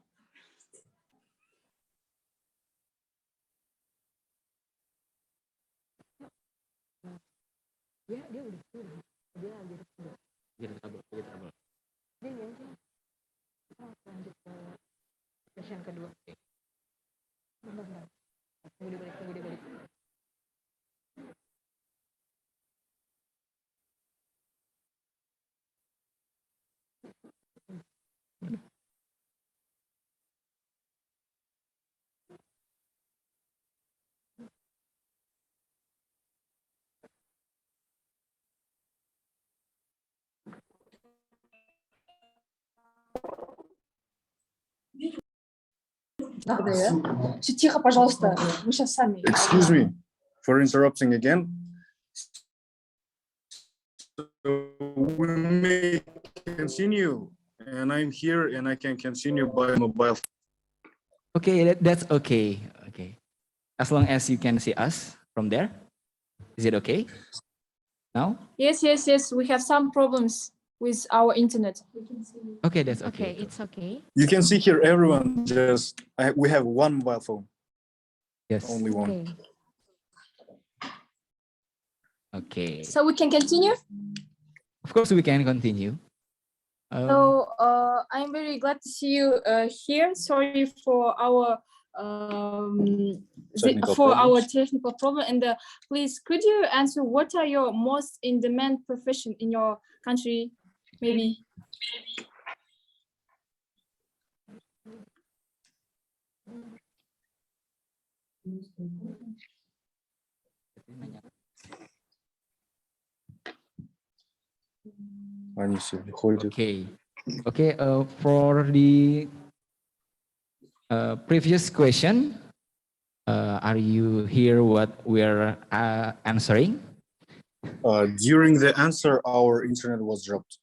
Excuse me for interrupting again. So we may continue, and I'm here, and I can continue by mobile. Okay, that's okay. Okay, as long as you can see us from there, is it okay? Now? Yes. We have some problems. with our internet. Okay, that's okay. Okay, it's okay. You can see here everyone just, we have one mobile phone, Yes. only one. Okay. Okay. So we can continue. Of course, we can continue. So I'm very glad to see you here. Sorry for our technical problem. And please, could you answer what are your most in-demand profession in your country? Maybe. Okay. Okay. For the previous question, are you hear what we're answering? During the answer, our internet was dropped.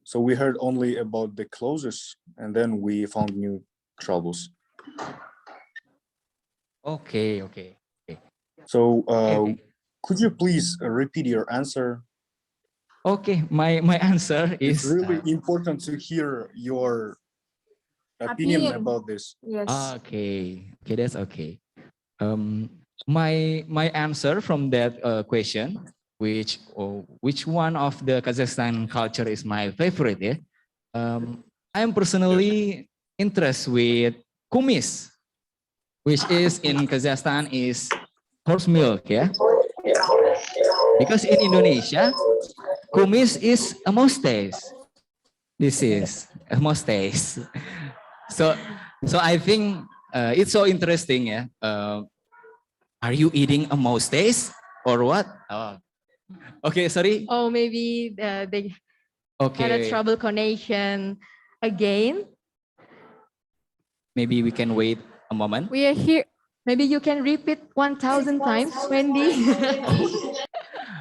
So we heard only about the closures, and then we found new troubles. Okay, okay. So Okay. could you please repeat your answer? Okay, my answer It's is really important to hear your opinion about this. Yes. okay. Okay, that's okay. My answer from that question, which one of the Kazakhstan culture is my favorite? Yeah, I am personally interested with kumis, which is in Kazakhstan is horse milk. Yeah, because in Indonesia, kumis is a mustache. This is a mustache. So I think it's so interesting. Yeah. Are you eating a mustache or what? Oh. Okay, sorry. Oh, maybe they had a Okay, trouble connection again. maybe we can wait a moment. We are here. Maybe you can repeat 1,000 times, Wendy.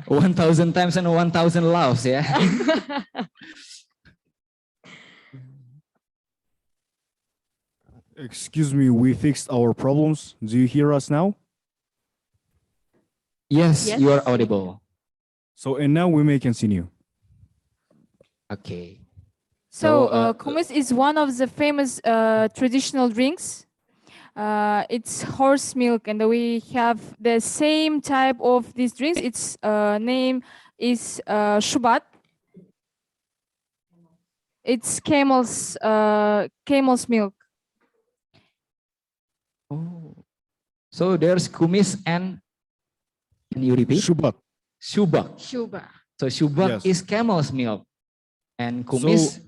1,000 times and 1,000 laughs, yeah. Excuse me, we fixed our problems. Do you hear us now? Yes, Yes. you are audible. So, and now we may continue. Okay. So So, kumis is one of the famous traditional drinks. It's horse milk, and we have the same type of these drinks. Its name is shubat. It's camel's milk. oh, so there's kumis and can you repeat? Shubat. Shubak. Shuba. So shubak Yes. is camel's milk, and kumis. So,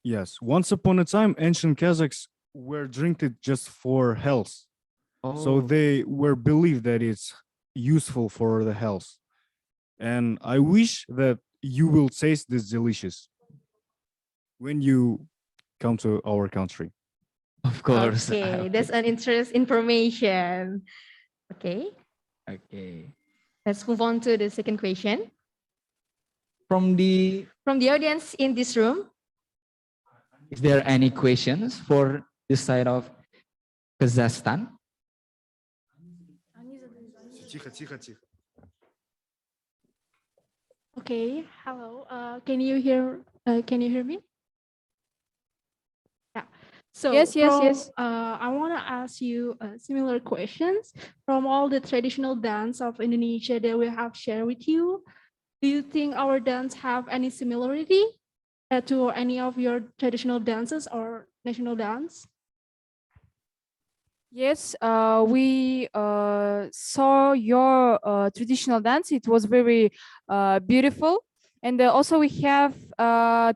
yes, once upon a time, ancient Kazakhs were drinking it just for health. So Oh. they were believed that it's useful for the health. And I wish that you will taste this delicious when you come to our country. Of course. Okay, that's an interesting information. Okay, Okay. let's move on to the second question. From the, From the audience in this room, is there any questions for this side of Kazakhstan? Okay, hello. Can you hear me? Yeah. So Yes. I want to ask you similar questions from all the traditional dance of Indonesia that we have shared with you. Do you think our dance have any similarity to any of your traditional dances or national dance? Yes, we saw your traditional dance. It was very beautiful. And also we have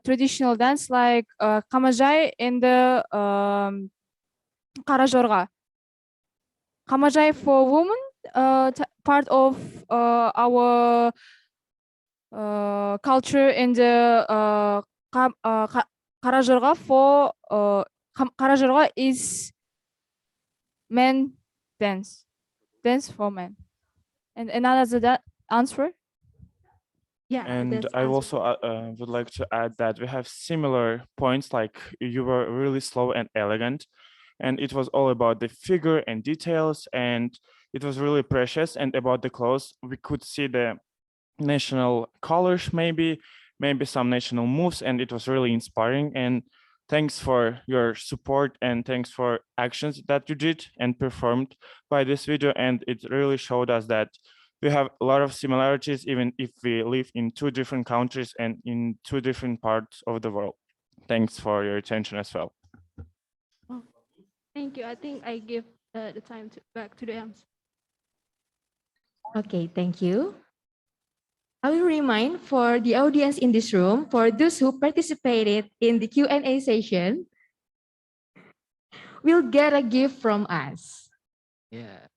traditional dance like Kamajai and the Karajorga. Kamajai for women, part of our culture, and the Karajorga for Karajorga is men dance for men. And another answer. Yeah. And that's I answer. also would like to add that we have similar points, like you were really slow and elegant, and it was all about the figure and details, and it was really precious. And about the clothes, we could see the national colors maybe, maybe some national moves, and it was really inspiring. And thanks for your support and thanks for actions that you did and performed by this video. And it really showed us that we have a lot of similarities, even if we live in two different countries and in two different parts of the world. Thanks for your attention as well. Thank you. I think I give the time back to the MC. Okay, thank you. I will remind for the audience in this room, for those who participated in the Q&A session, will get a gift from us. Ya.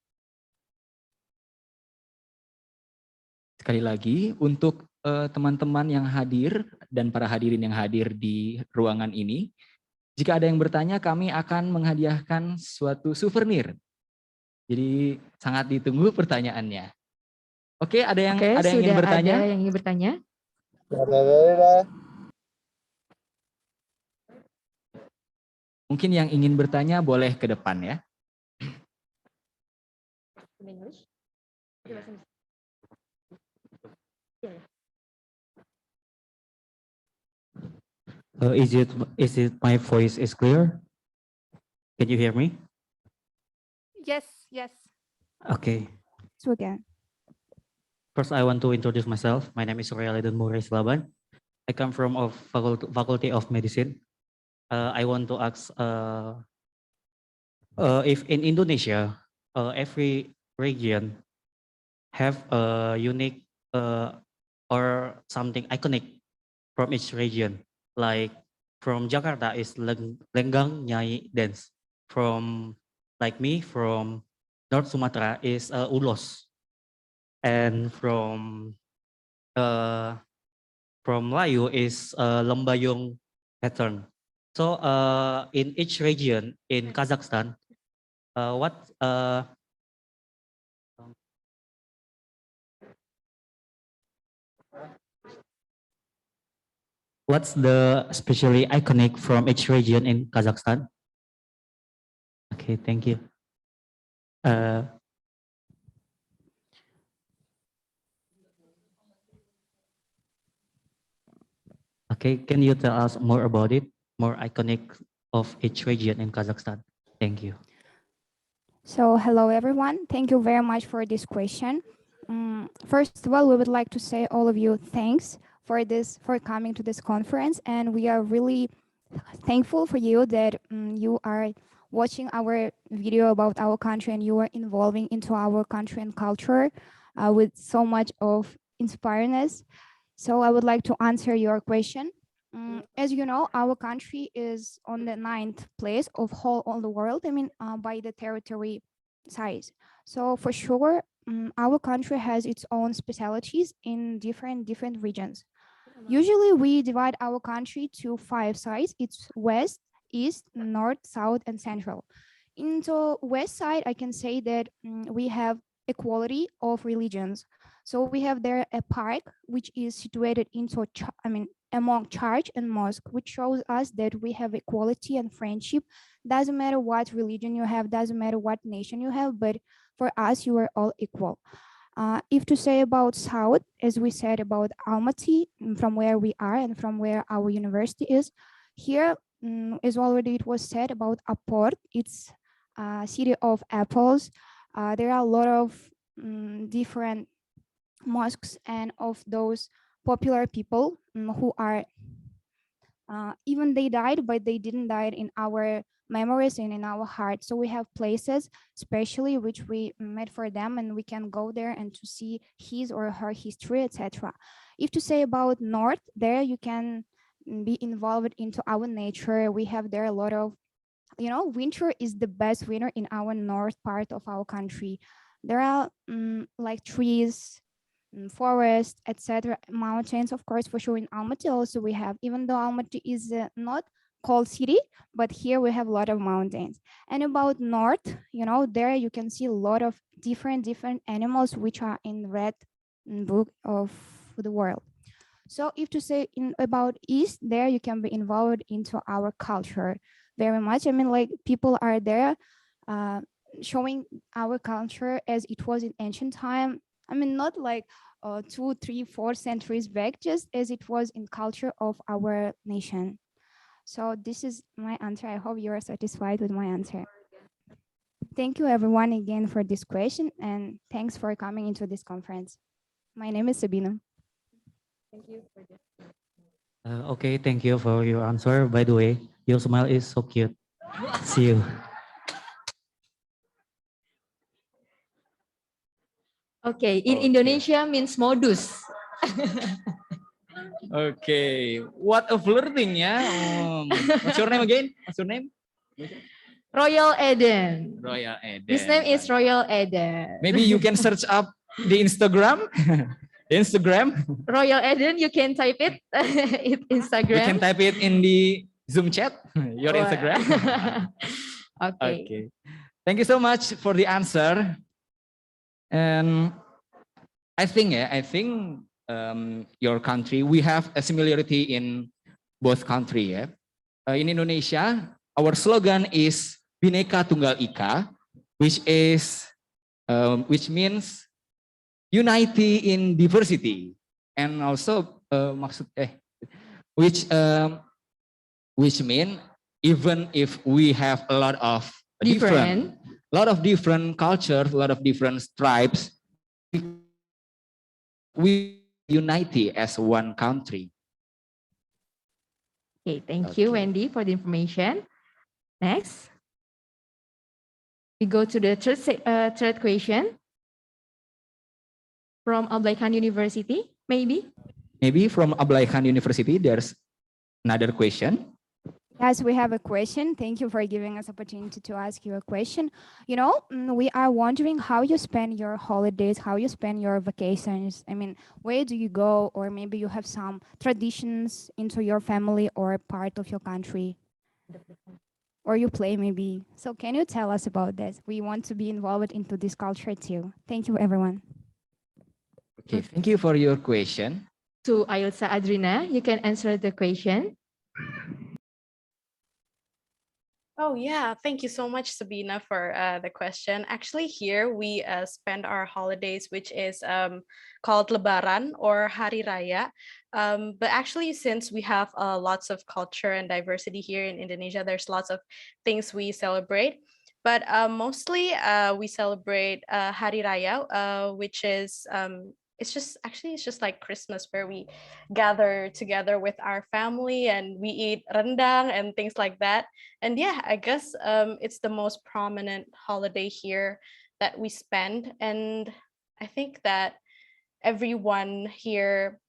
Sekali lagi untuk teman-teman yang hadir dan para hadirin yang hadir di ruangan ini, jika ada yang bertanya, kami akan menghadiahkan suatu souvenir. Jadi sangat ditunggu pertanyaannya. Oke, ada yang ingin bertanya? Ada yang ingin bertanya? Mungkin yang ingin bertanya boleh ke depan ya. Is it my voice is clear? Can you hear me? Yes, yes. Okay. So again. First, I want to introduce myself. My name is Realidon Mures Laban. I come from Faculty of Medicine. I want to ask if in Indonesia, every region have a unique or something iconic from each region. Like from Jakarta is Lenggang Nyai dance. From like me from North Sumatra is Ulos. And from Melayu is Lembayung pattern. So in each region in Kazakhstan, what's the especially iconic from each region in Kazakhstan? Okay, thank you. Okay, can you tell us more about it? More iconic of each region in Kazakhstan? Thank you. So hello everyone, thank you very much for this question. First of all, we would like to say all of you thanks for coming to this conference, and we are really thankful for you that you are watching our video about our country and you are involving into our country and culture with so much of inspiringness. So I would like to answer your question. As you know, our country is on the 9th place of all the world, by the territory size. So for sure, our country has its own specialties in different regions. Usually we divide our country to 5 sides. It's west, east, north, south, and central. In the west side, I can say that we have equality of religions. So we have there a park which is situated among church and mosque, which shows us that we have equality and friendship. Doesn't matter what religion you have, doesn't matter what nation you have, but for us, you are all equal. If to say about South, as we said about Almaty, from where we are and from where our university is, here, as already it was said about Aport, it's a city of apples. There are a lot of different mosques and of those popular people who are, even they died, but they didn't die in our memories and in our hearts. So we have places especially which we made for them, and we can go there and to see his or her history, etc. If to say about North, there you can be involved into our nature. We have there a lot of, winter is the best winter in our north part of our country. There are like trees, forest, etc., mountains, of course, for sure. In Almaty also we have, even though Almaty is not cold city, but here we have a lot of mountains. And about north, there you can see a lot of different animals which are in red book of the world. So if to say about east, there you can be involved into our culture very much. Like people are there showing our culture as it was in ancient time. I mean, not like 2, 3, 4 centuries back, just as it was in culture of our nation. So this is my answer. I hope you are satisfied with my answer. Thank you everyone again for this question, and thanks for coming into this conference. My name is Sabina. Thank you for this. Okay, thank you for your answer. By the way, your smile is so cute. See you. Okay, in Okay. Indonesia means modus. Okay, what a flirting, yeah. What's your name again? What's your name? Royal Eden. Royal Eden. His name is Royal Eden. Maybe you can search up the Instagram. The Instagram. Royal Eden, you can type it. It Instagram. You can type it in the Zoom chat. Your Or- Instagram. Okay. Okay. Thank you so much for the answer. And I think your country, we have a similarity in both country. Yeah. In Indonesia, our slogan is Bhinneka Tunggal Ika, which means unity in diversity, and also which mean even if we have a lot of different cultures, a lot of different tribes, we unity as one country. Okay, thank you, Wendy, for the information. Next, we go to the third question from Ablaikan University, maybe? Maybe from Ablaikan University, there's another question. Yes, we have a question. Thank you for giving us opportunity to ask you a question. We are wondering how you spend your holidays, how you spend your vacations. I mean, where do you go? Or maybe you have some traditions into your family or part of your country. Or you play maybe. So can you tell us about this? We want to be involved into this culture too. Thank you, everyone. Okay, thank you for your question. To Ailsa Adrina, you can answer the question. Oh yeah, thank you so much, Sabina, for the question. Actually, here we spend our holidays, which is called Lebaran or Hari Raya. But actually, since we have lots of culture and diversity here in Indonesia, there's lots of things we celebrate. But mostly we celebrate Hari Raya, which is it's just like Christmas, where we gather together with our family and we eat rendang and things like that. And yeah, I guess it's the most prominent holiday here that we spend. And I think that everyone here,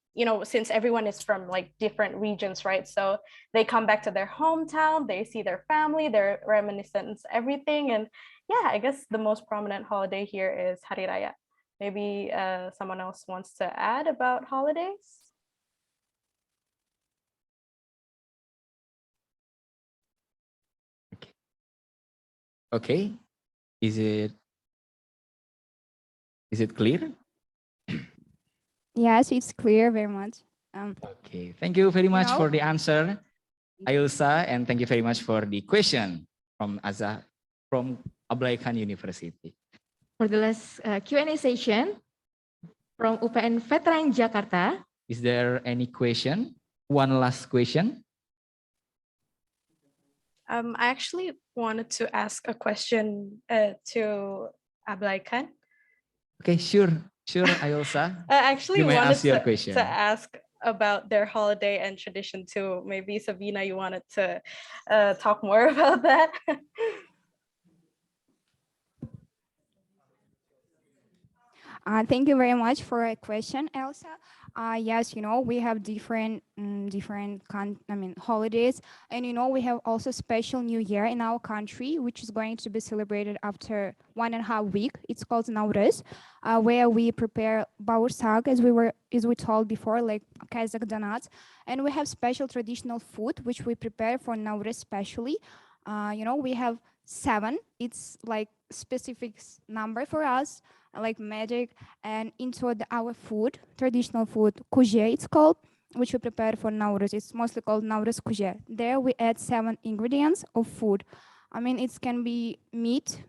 since everyone is from like different regions, right? So they come back to their hometown, they see their family, their reminiscence, everything. And yeah, I guess the most prominent holiday here is Hari Raya. Maybe someone else wants to add about holidays? Okay, is it clear? Yes, it's clear very much. Okay, thank you very much know- for the answer, Ailsa, and thank you very much for the question from Ablaikan University. For the last Q&A session from UPN Veteran Jakarta. Is there any question? One last question. I actually wanted to ask a question to Ablaikan. Okay, sure, Ailsa. I actually You may wanted ask your question. to ask about their holiday and tradition too. Maybe Sabina, you wanted to talk more about that? Thank you very much for a question, Elsa. Yes, we have different holidays, and we have also special New Year in our country, which is going to be celebrated after 1.5 weeks. It's called Nowruz, where we prepare baur sag, as we told before, like Kazakh donuts, and we have special traditional food which we prepare for Nowruz specially. We have 7. It's like specific number for us, like magic, and into our food, traditional food, kuje it's called, which we prepare for Nowruz. It's mostly called Nowruz kuje. There we add 7 ingredients of food. It can be meat,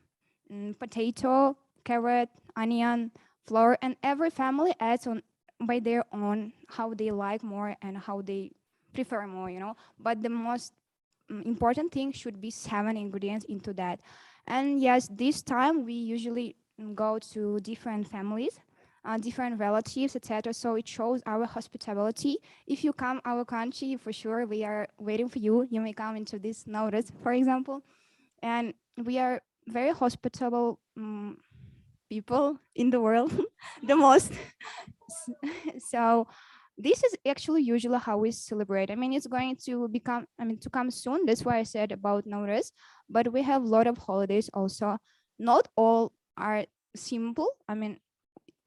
potato, carrot, onion, flour, and every family adds on by their own how they like more and how they prefer more, you know. But the most important thing should be 7 ingredients into that. And yes, this time we usually go to different families, different relatives, etc. So it shows our hospitality. If you come our country, for sure we are waiting for you. You may come into this notice, for example, and we are very hospitable people in the world, the most. So this is actually usually how we celebrate. I mean, it's going to become, to come soon. That's why I said about notice, but we have a lot of holidays also. Not all are simple. I mean,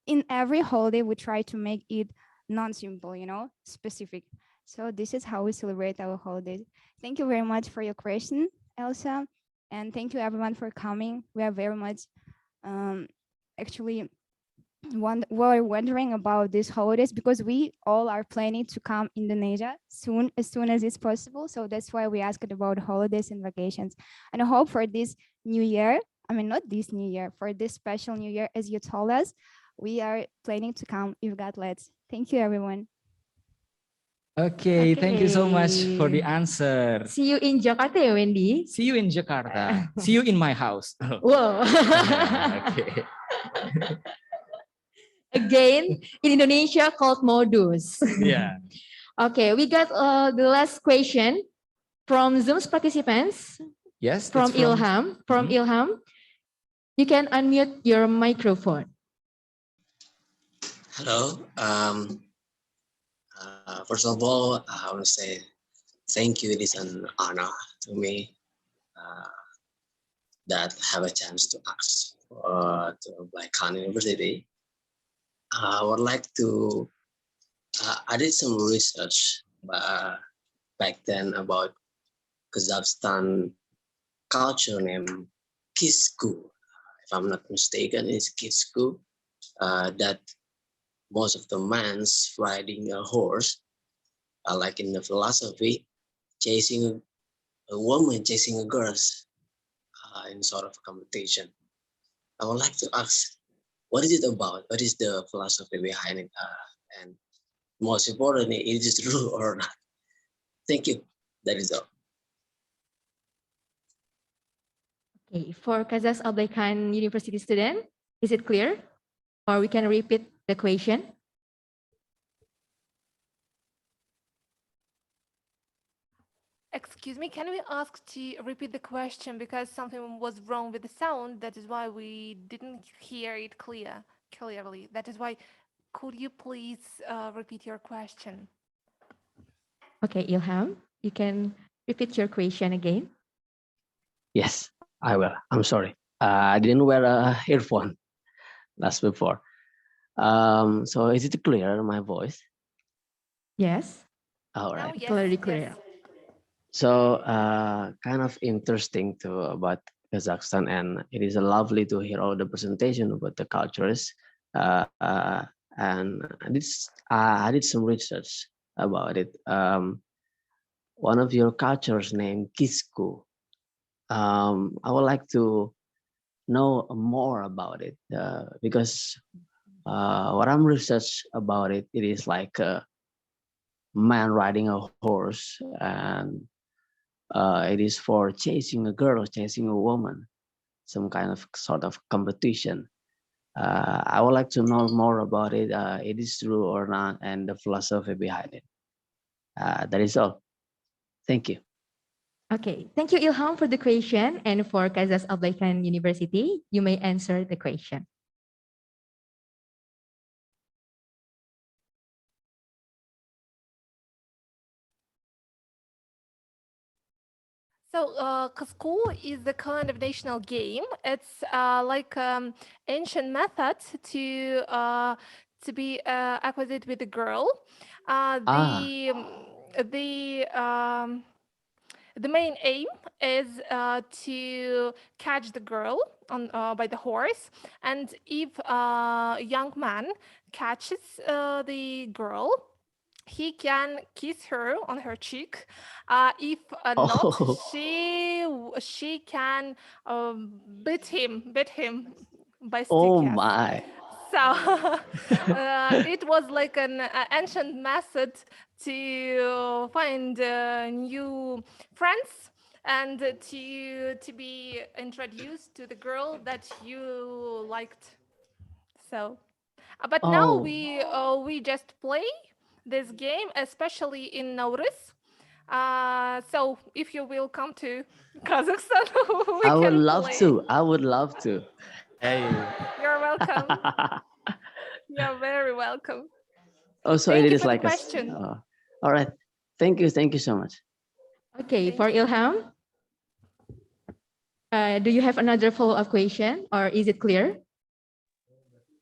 in every holiday, we try to make it non-simple, you know, specific. So this is how we celebrate our holidays. Thank you very much for your question, Elsa. And thank you everyone for coming. We are very much actually we're wondering about these holidays because we all are planning to come Indonesia soon, as soon as it's possible. So that's why we asked about holidays and vacations. And I hope for this new year, not this new year, for this special new year, as you told us, we are planning to come if God lets. Thank you, everyone. Okay, thank you so much for the answer. See you in Jakarta, ya, Wendy. See you in Jakarta. See you in my house. Whoa. Okay. Again, in Indonesia called modus. Yeah. Okay, we got the last question from Zoom's participants. Yes, From it's Ilham. From Ilham, you can unmute your microphone. Hello. First of all, I want to say thank you. It is an honor to me that have a chance to ask to Blackhan University. I would like to. I did some research back then about Kazakhstan culture named Kisku. If I'm not mistaken, it's Kisku. That most of the men's riding a horse, like in the philosophy, chasing a woman, chasing a girl in sort of competition. I would like to ask, what is it about? What is the philosophy behind it? And most importantly, is it true or not? Thank you. That is all. Okay, for Kazakh Albaikan University student, is it clear? Or we can repeat the question? Excuse me, can we ask to repeat the question because something was wrong with the sound? That is why we didn't hear it clearly. That is why, could you please repeat your question? Okay, Ilham, you can repeat your question again. Yes, I will. I'm sorry. I didn't wear a earphone last before. So is it clear, my voice? Yes. All right. Yes, Clearly clear. So kind of interesting too about Kazakhstan, and it is lovely to hear all the presentation about the cultures. And I did some research about it. One of your cultures named Kisku. I would like to know more about it because what I'm research about it, it is like a man riding a horse, and it is for chasing a girl, chasing a woman, some kind of sort of competition. I would like to know more about it. It is true or not, and the philosophy behind it. That is all. Thank you. Okay, thank you, Ilham, for the question. And for Kazakh Albaikan University, you may answer the question. So, Kasku is the kind of national game. It's like ancient method to be acquainted with a girl. The main aim is to catch the girl on by the horse, and if a young man catches the girl, he can kiss her on her cheek. If not, she can beat him by stick. Oh Yes. my. So it was like an ancient method to find new friends and to be introduced to the girl that you liked. So, but now Oh, we just play this game, especially in Nauris. So if you will come to Kazakhstan, we I would can love play. to. I would love to. Hey. You're welcome. You're very welcome. Oh, so Thank it you is for the like a. question. All right. Thank you. Thank you so much. Okay, for Ilham, do you have another follow-up question or is it clear?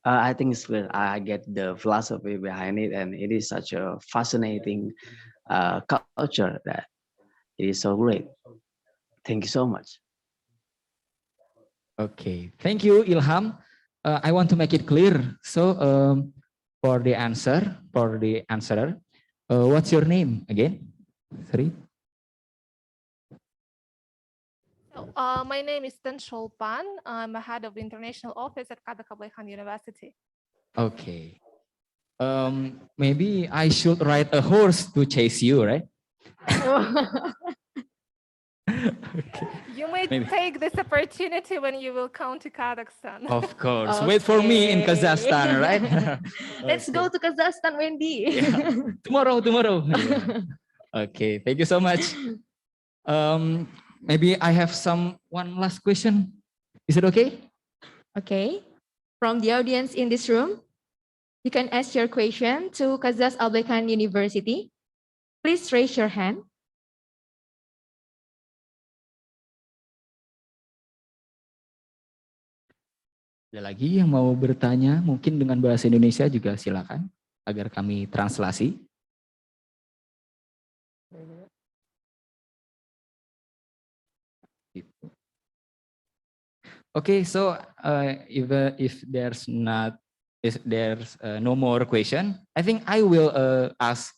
I think it's clear. I get the philosophy behind it, and it is such a fascinating culture that it is so great. Thank you so much. Okay, thank you, Ilham. I want to make it clear. So, for the answerer, what's your name again? Sorry. So, my name is Tan Sholpan. I'm a head of the international office at Kazakhstan University. Okay. Maybe I should ride a horse to chase you, right? You may Maybe. take this opportunity when you will come to Kazakhstan. Of course. Wait for me in Kazakhstan, right? Let's go to Kazakhstan, Wendy. Tomorrow. Yeah. Okay, thank you so much. Maybe I have one last question. Is it okay? Okay. From the audience in this room, you can ask your question to Kazakhstan University. Please raise your hand. Ada lagi yang mau bertanya, mungkin dengan bahasa Indonesia juga silakan, agar kami translasi. Okay, so if there's no more question, I think I will ask.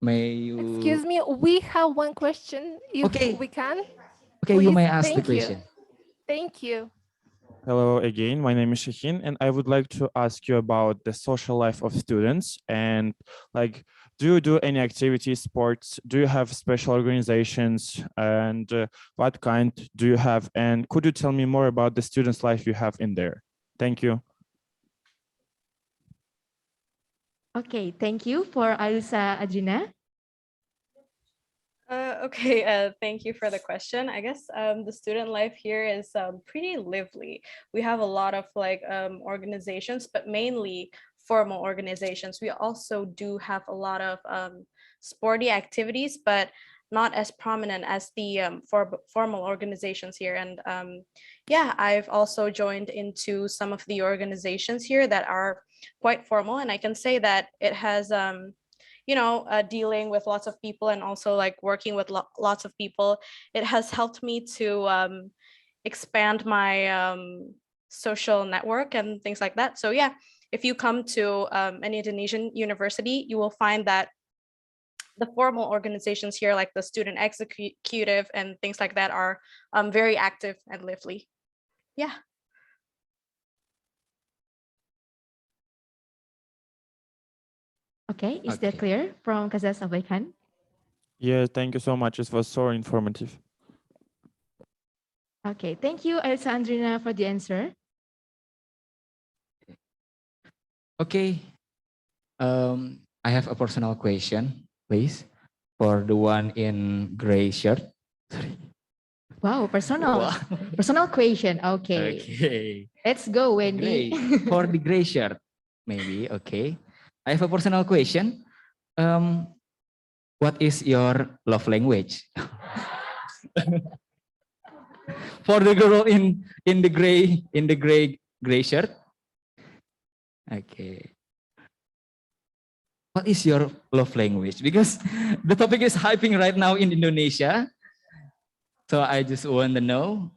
May you? Excuse me, we have one question. If we can. Okay, Please. you may ask the Thank you. question. Thank you. Hello again, my name is Shahin, and I would like to ask you about the social life of students and like, do you do any activities, sports? Do you have special organizations, and what kind do you have? And could you tell me more about the students' life you have in there? Thank you. Okay, thank you for Alusa Adrina. Okay, thank you for the question. I guess the student life here is pretty lively. We have a lot of organizations, but mainly formal organizations. We also do have a lot of sporty activities, but not as prominent as the formal organizations here. And yeah, I've also joined into some of the organizations here that are quite formal, and I can say that it has dealing with lots of people and also like working with lots of people, it has helped me to expand my social network and things like that. So yeah, if you come to an Indonesian university, you will find that the formal organizations here, like the student executive and things like that, are very active and lively. Yeah. Okay, is that clear from Kazakhstan? Yeah, thank you so much. It was so informative. Okay, thank you, Elsa Andrina, for the answer. Okay, I have a personal question, please, for the one in gray shirt. Sorry. Wow, personal question. Okay. Okay. Let's go, Wendy. Gray. For the gray shirt, maybe. Okay. I have a personal question. What is your love language? For the girl in the gray shirt. Okay. What is your love language? Because the topic is hyping right now in Indonesia. So I just want to know.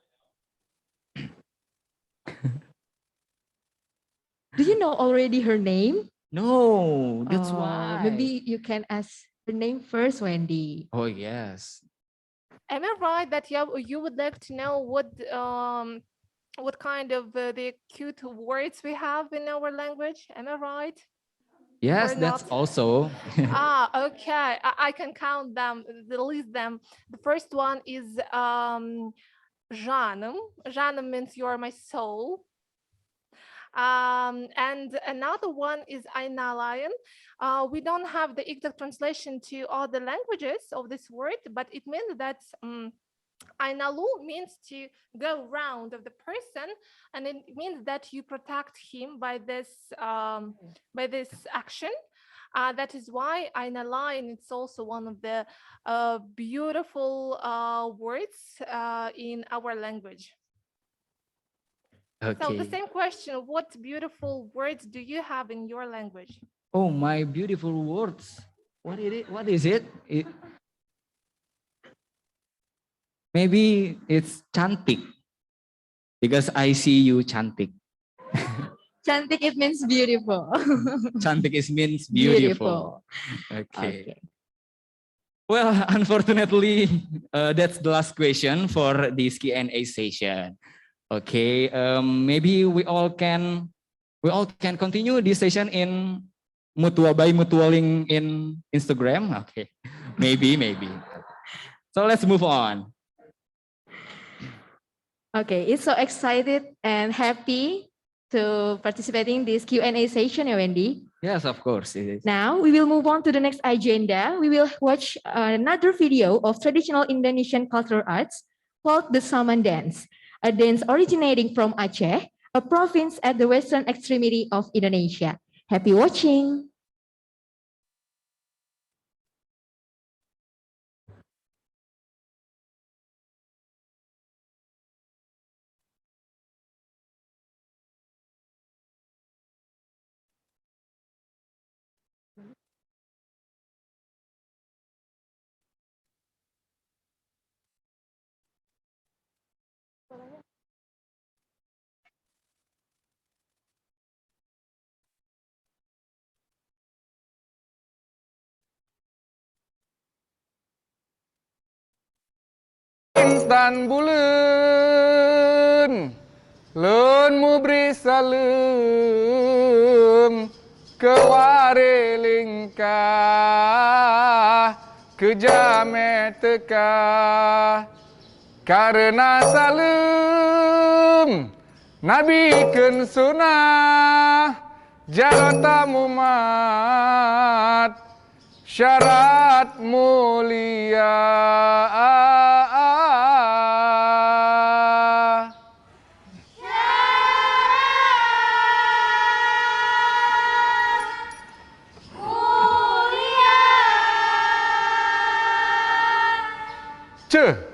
Do you know already her name? No, that's why. Maybe you can ask her name first, Wendy. Oh, yes. Am I right that you would like to know what what kind of the cute words we have in our language. Am I right? Yes, Or that's not? also. Okay. I can count them, list them. The first one is Жаным. Жаным means you are my soul. And another one is Aynalayın. We don't have the exact translation to other languages of this word, but it means that Aynalu means to go round of the person, and it means that you protect him by this action. That is why Aynalayın, it's also one of the beautiful words in our language. So the Okay. same question, what beautiful words do you have in your language? Oh, my beautiful words. What is it? What is it? Maybe it's cantik. Because I see you cantik. Cantik, it means beautiful. Cantik means beautiful. Okay. Well, unfortunately, that's the last question for this Q&A session. Okay, maybe we all can continue this session in mutualing in Instagram. Okay, maybe. So let's move on. Okay, it's so excited and happy to participating in this Q&A session, ya Wendy. Yes, of course it is. Now we will move on to the next agenda. We will watch another video of traditional Indonesian cultural arts called the Saman Dance, a dance originating from Aceh, a province at the western extremity of Indonesia. Happy watching. Intan buleun leun mubri salem keware lingkah kejame teka karena salem nabikeun sunah jarata mumat syarat mulia. Ce.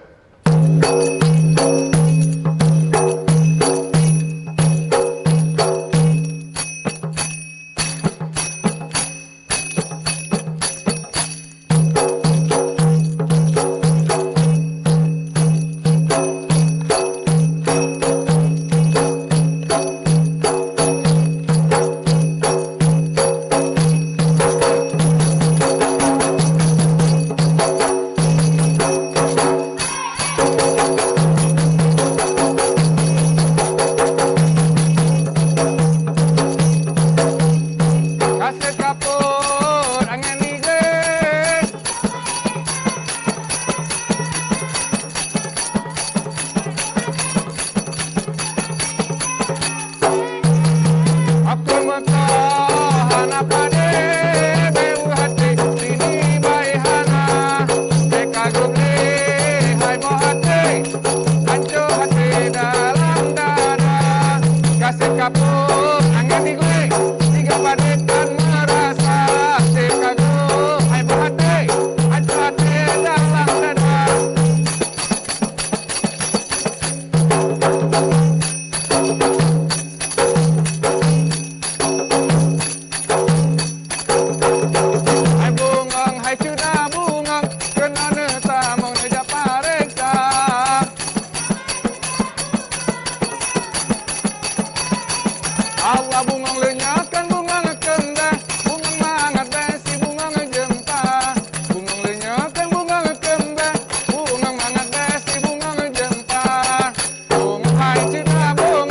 Allah bungang lenyakan bungang kendah bungang mangat besi bungang jempa bungang lenyakan bungang kendah bungang mangat besi bungang jempa bungang hai cina bungang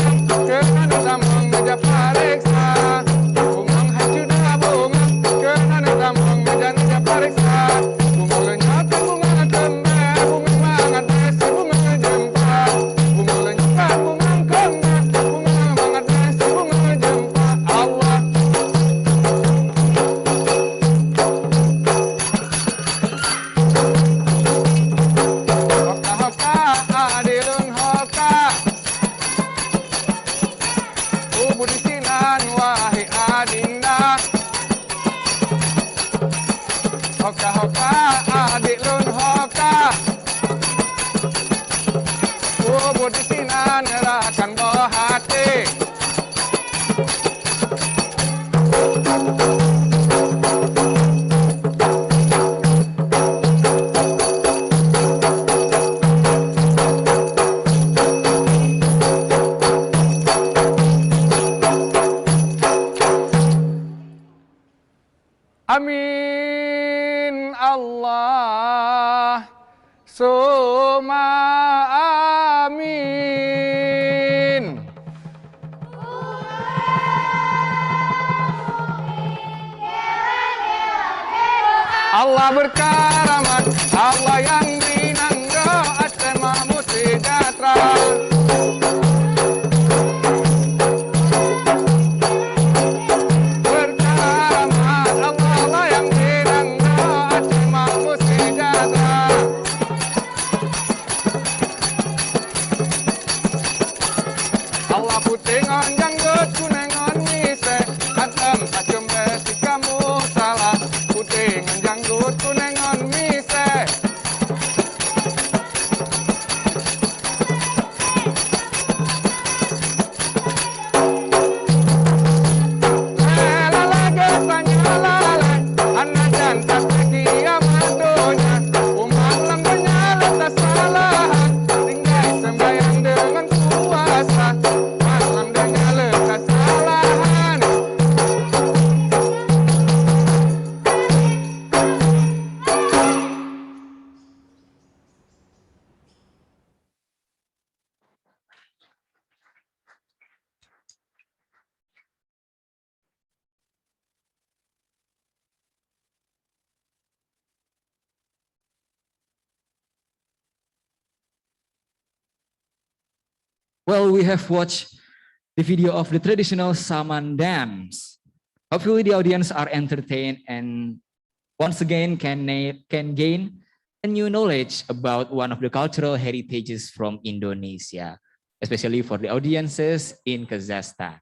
Amin Allah summa amin. Allah berkaramat, Allah yang binangga, asmamu sejahtera. Berkaramat, Allah yang binangga, asmamu sejahtera. Allah putingon janggut kunengon mise, atam acem besi kamu salah. Putingon janggut kunengon mise. Lala getanya lala, anak jantan sekia madonya, umat lambanya letas salahan, tinggal sembahyang dengan puasa, malam danya lekas salahan. Well, we have watched the video of the traditional Saman dance. Hopefully the audience are entertained and once again can gain a new knowledge about one of the cultural heritages from Indonesia, especially for the audiences in Kazakhstan.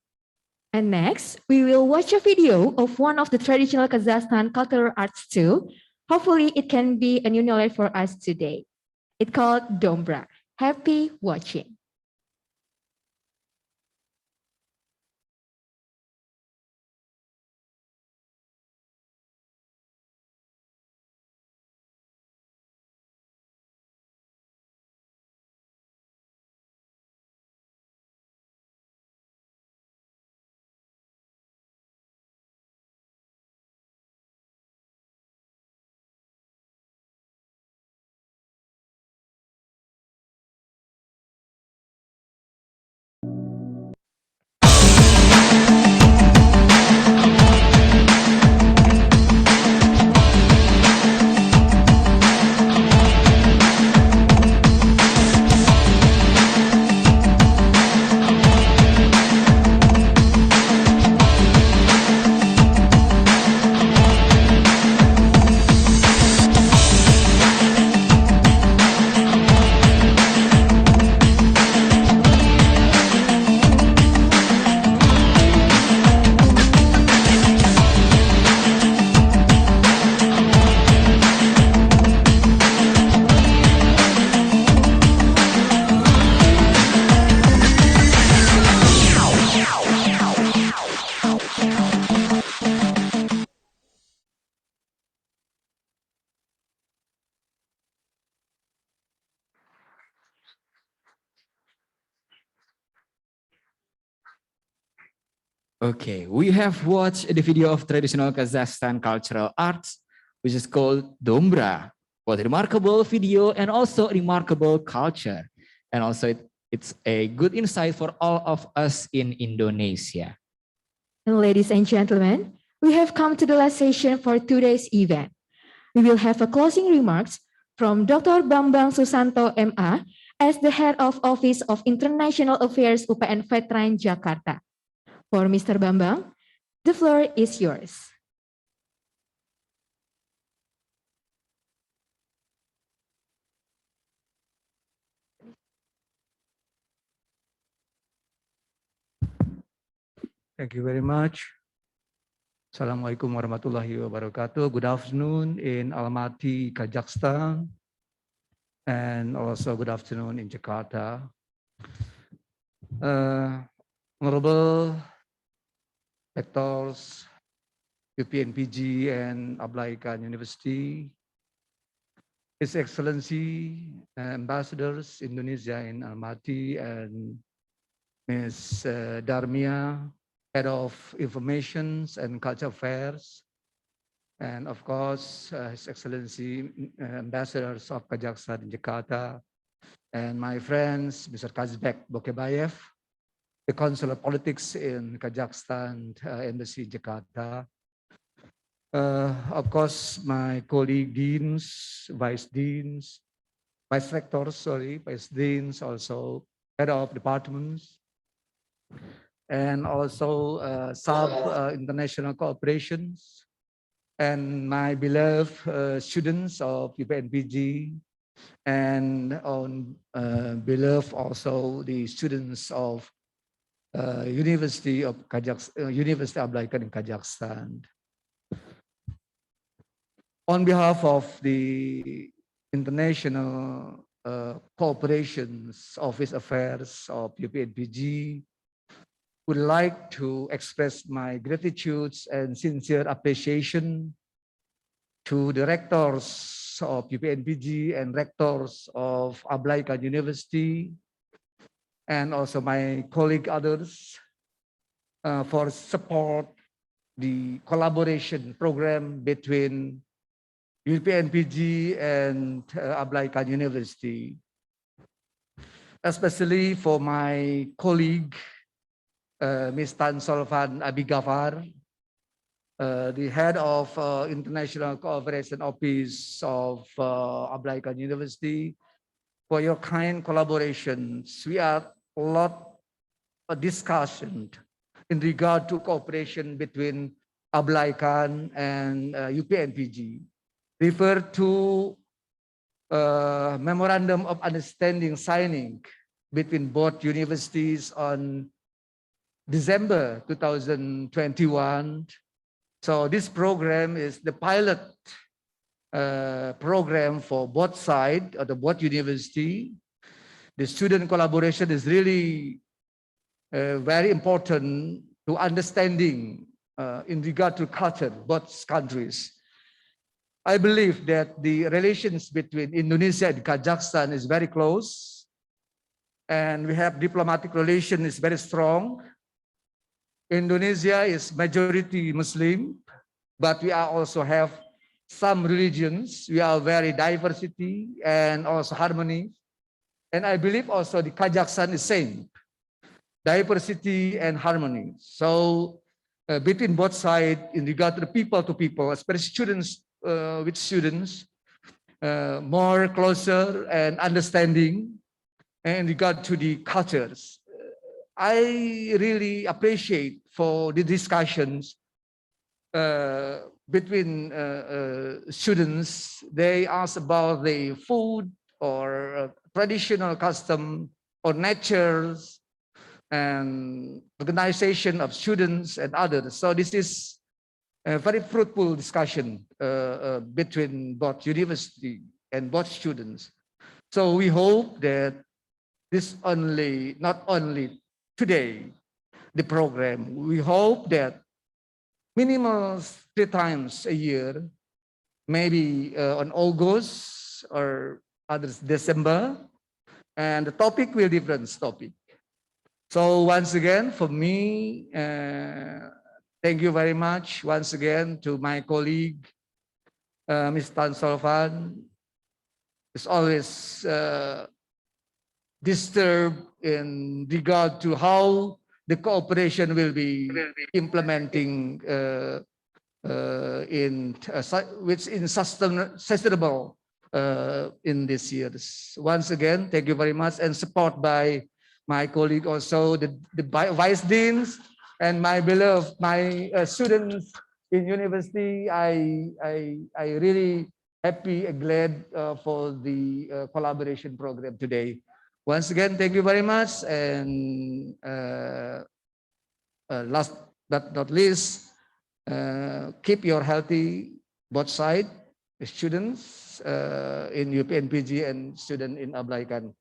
And next, we will watch a video of one of the traditional Kazakhstan cultural arts too. Hopefully it can be a new knowledge for us today. It's called Dombra. Happy watching. Okay, we have watched the video of traditional Kazakhstan cultural arts, which is called Dombra. What a remarkable video and also remarkable culture. And also it's a good insight for all of us in Indonesia. And ladies and gentlemen, we have come to the last session for today's event. We will have a closing remarks from Dr. Bambang Susanto MA as the Head of Office of International Affairs UPN Veteran Jakarta. For Mr. Bambang, the floor is yours. Thank you very much. Assalamualaikum warahmatullahi wabarakatuh. Good afternoon in Almaty, Kazakhstan, and also good afternoon in Jakarta. Honorable Rectors, UPN PG and Ablaikan University, His Excellency Ambassadors Indonesia in Almaty and Ms. Darmia, Head of Information and Culture Affairs, and of course, His Excellency Ambassadors of Kazakhstan in Jakarta, and my friends, Mr. Kazbek Bokebayev, the Consul of Politics in Kazakhstan Embassy Jakarta. Of course, my colleague deans, vice deans, vice rectors, sorry, vice deans, also head of departments, and also sub international cooperations, and my beloved students of UPNPG, and on beloved also the students of University of Ablaikan in Kazakhstan. On behalf of the International Cooperations Office Affairs of UPNPG, would like to express my gratitude and sincere appreciation to the rectors of UPNPG and rectors of Ablaikan University, and also my colleague others for support the collaboration program between UPNPG and Ablaikan University, especially for my colleague, Ms. Tan Solvan Abigafar, the head of International Cooperation Office of Ablaikan University, for your kind collaborations. We are a lot of discussion in regard to cooperation between Ablaikan and UPNPG. Refer to Memorandum of Understanding signing between both universities on December 2021. So this program is the pilot program for both sides of the both university. The student collaboration is really very important to understanding in regard to culture, both countries. I believe that the relations between Indonesia and Kazakhstan is very close, and we have diplomatic relations very strong. Indonesia is majority Muslim, but we also have some religions. We are very diversity and also harmony. And I believe also the Kazakhstan is same, diversity and harmony. So between both sides in regard to the people, especially students with students, more closer and understanding in regard to the cultures. I really appreciate for the discussions between students. They ask about the food or traditional custom or natures and organization of students and others. So this is a very fruitful discussion between both university and both students. So we hope that this not only today, the program, we hope that minimum 3 times a year, maybe on August or others December, and the topic will different topic. So once again, for me, thank you very much once again to my colleague, Ms. Tan Solvan. It's always disturbed in regard to how the cooperation will be implementing which in sustainable in this years. Once again, thank you very much, and support by my colleague also, the vice deans and my beloved, my students in university. I really happy and glad for the collaboration program today. Once again, thank you very much. And last but not least, keep your healthy both sides, students in UPNPG and student in Ablaikan.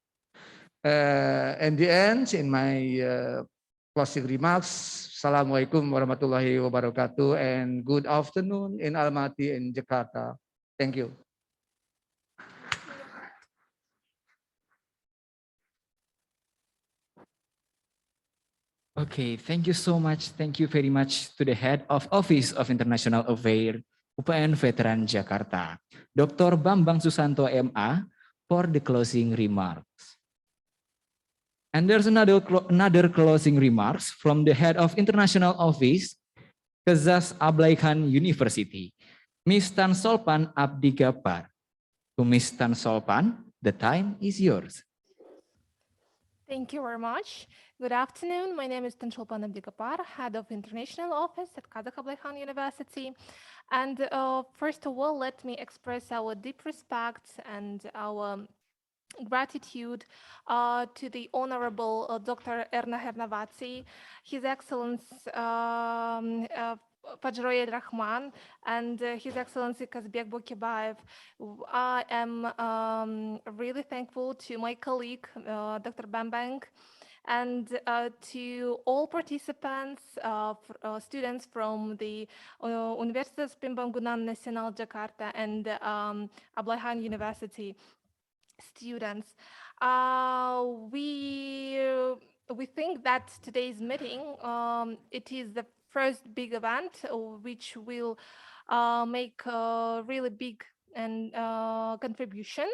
And the end, in my closing remarks, Assalamualaikum warahmatullahi wabarakatuh, and good afternoon in Almaty and Jakarta. Thank you. Okay, thank you so much. Thank you very much to the head of Office of International Affairs, UPN Veteran Jakarta, Dr. Bambang Susanto MA, for the closing remarks. And there's another closing remarks from the head of International Office, Kazakhstan University, Ms. Tan Solpan Abdigapar. To Ms. Tan Solpan, the time is yours. Thank you very much. Good afternoon. My name is Tanchulpan Abdigapar, Head of International Office at Kazakhstan University. And first of all, let me express our deep respect and our gratitude to the Honorable Dr. Erna Hernavati, His Excellency Fajroyed Rahman, and His Excellency Kazbek Bokibayev. I am really thankful to my colleague, Dr. Bambang, and to all participants, students from the Universitas Pembangunan Nasional Jakarta and Ablayhan University students. We think that today's meeting, it is the first big event which will make a really big and contribution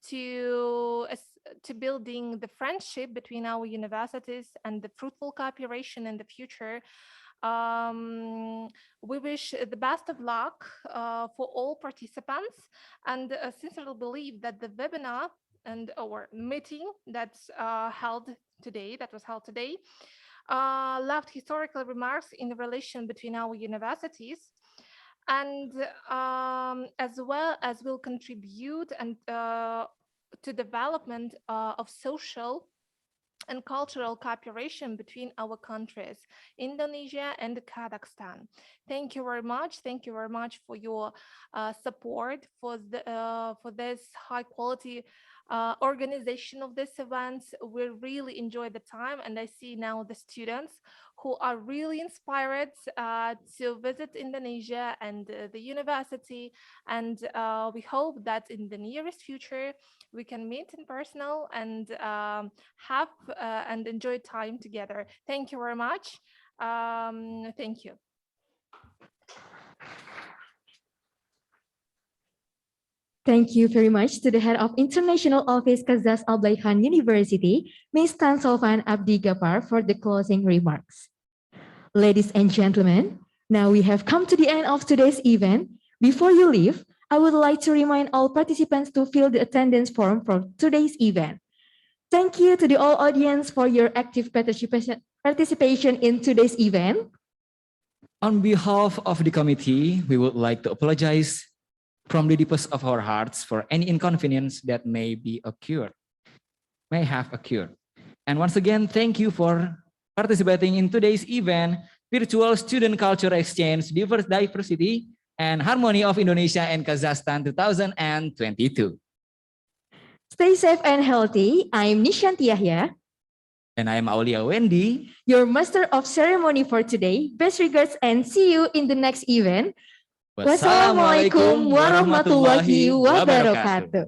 to building the friendship between our universities and the fruitful cooperation in the future. We wish the best of luck for all participants, and sincerely believe that the webinar and our meeting that's that was held today, left historical remarks in the relation between our universities, and as well as will contribute and to development of social and cultural cooperation between our countries, Indonesia and Kazakhstan. Thank you very much. Thank you very much for your support for this high quality organization of this event. We really enjoyed the time, and I see now the students who are really inspired to visit Indonesia and the university, and we hope that in the nearest future we can meet in personal and have and enjoy time together. Thank you very much. Thank you. Thank you very much to the head of International Office Kazakhstan Ablayhan University, Ms. Tan Solvan Abdigapar, for the closing remarks. Ladies and gentlemen, now we have come to the end of today's event. Before you leave, I would like to remind all participants to fill the attendance form for today's event. Thank you to the all audience for your active participation in today's event. On behalf of the committee, we would like to apologize from the deepest of our hearts for any inconvenience that may have occurred. And once again, thank you for participating in today's event, Virtual Student Culture Exchange, Diversity and Harmony of Indonesia and Kazakhstan 2022. Stay safe and healthy. I'm Nishanti Yahya. And I'm Aulia Wendy, your Master of Ceremony for today. Best regards and see you in the next event. Wassalamualaikum warahmatullahi wabarakatuh.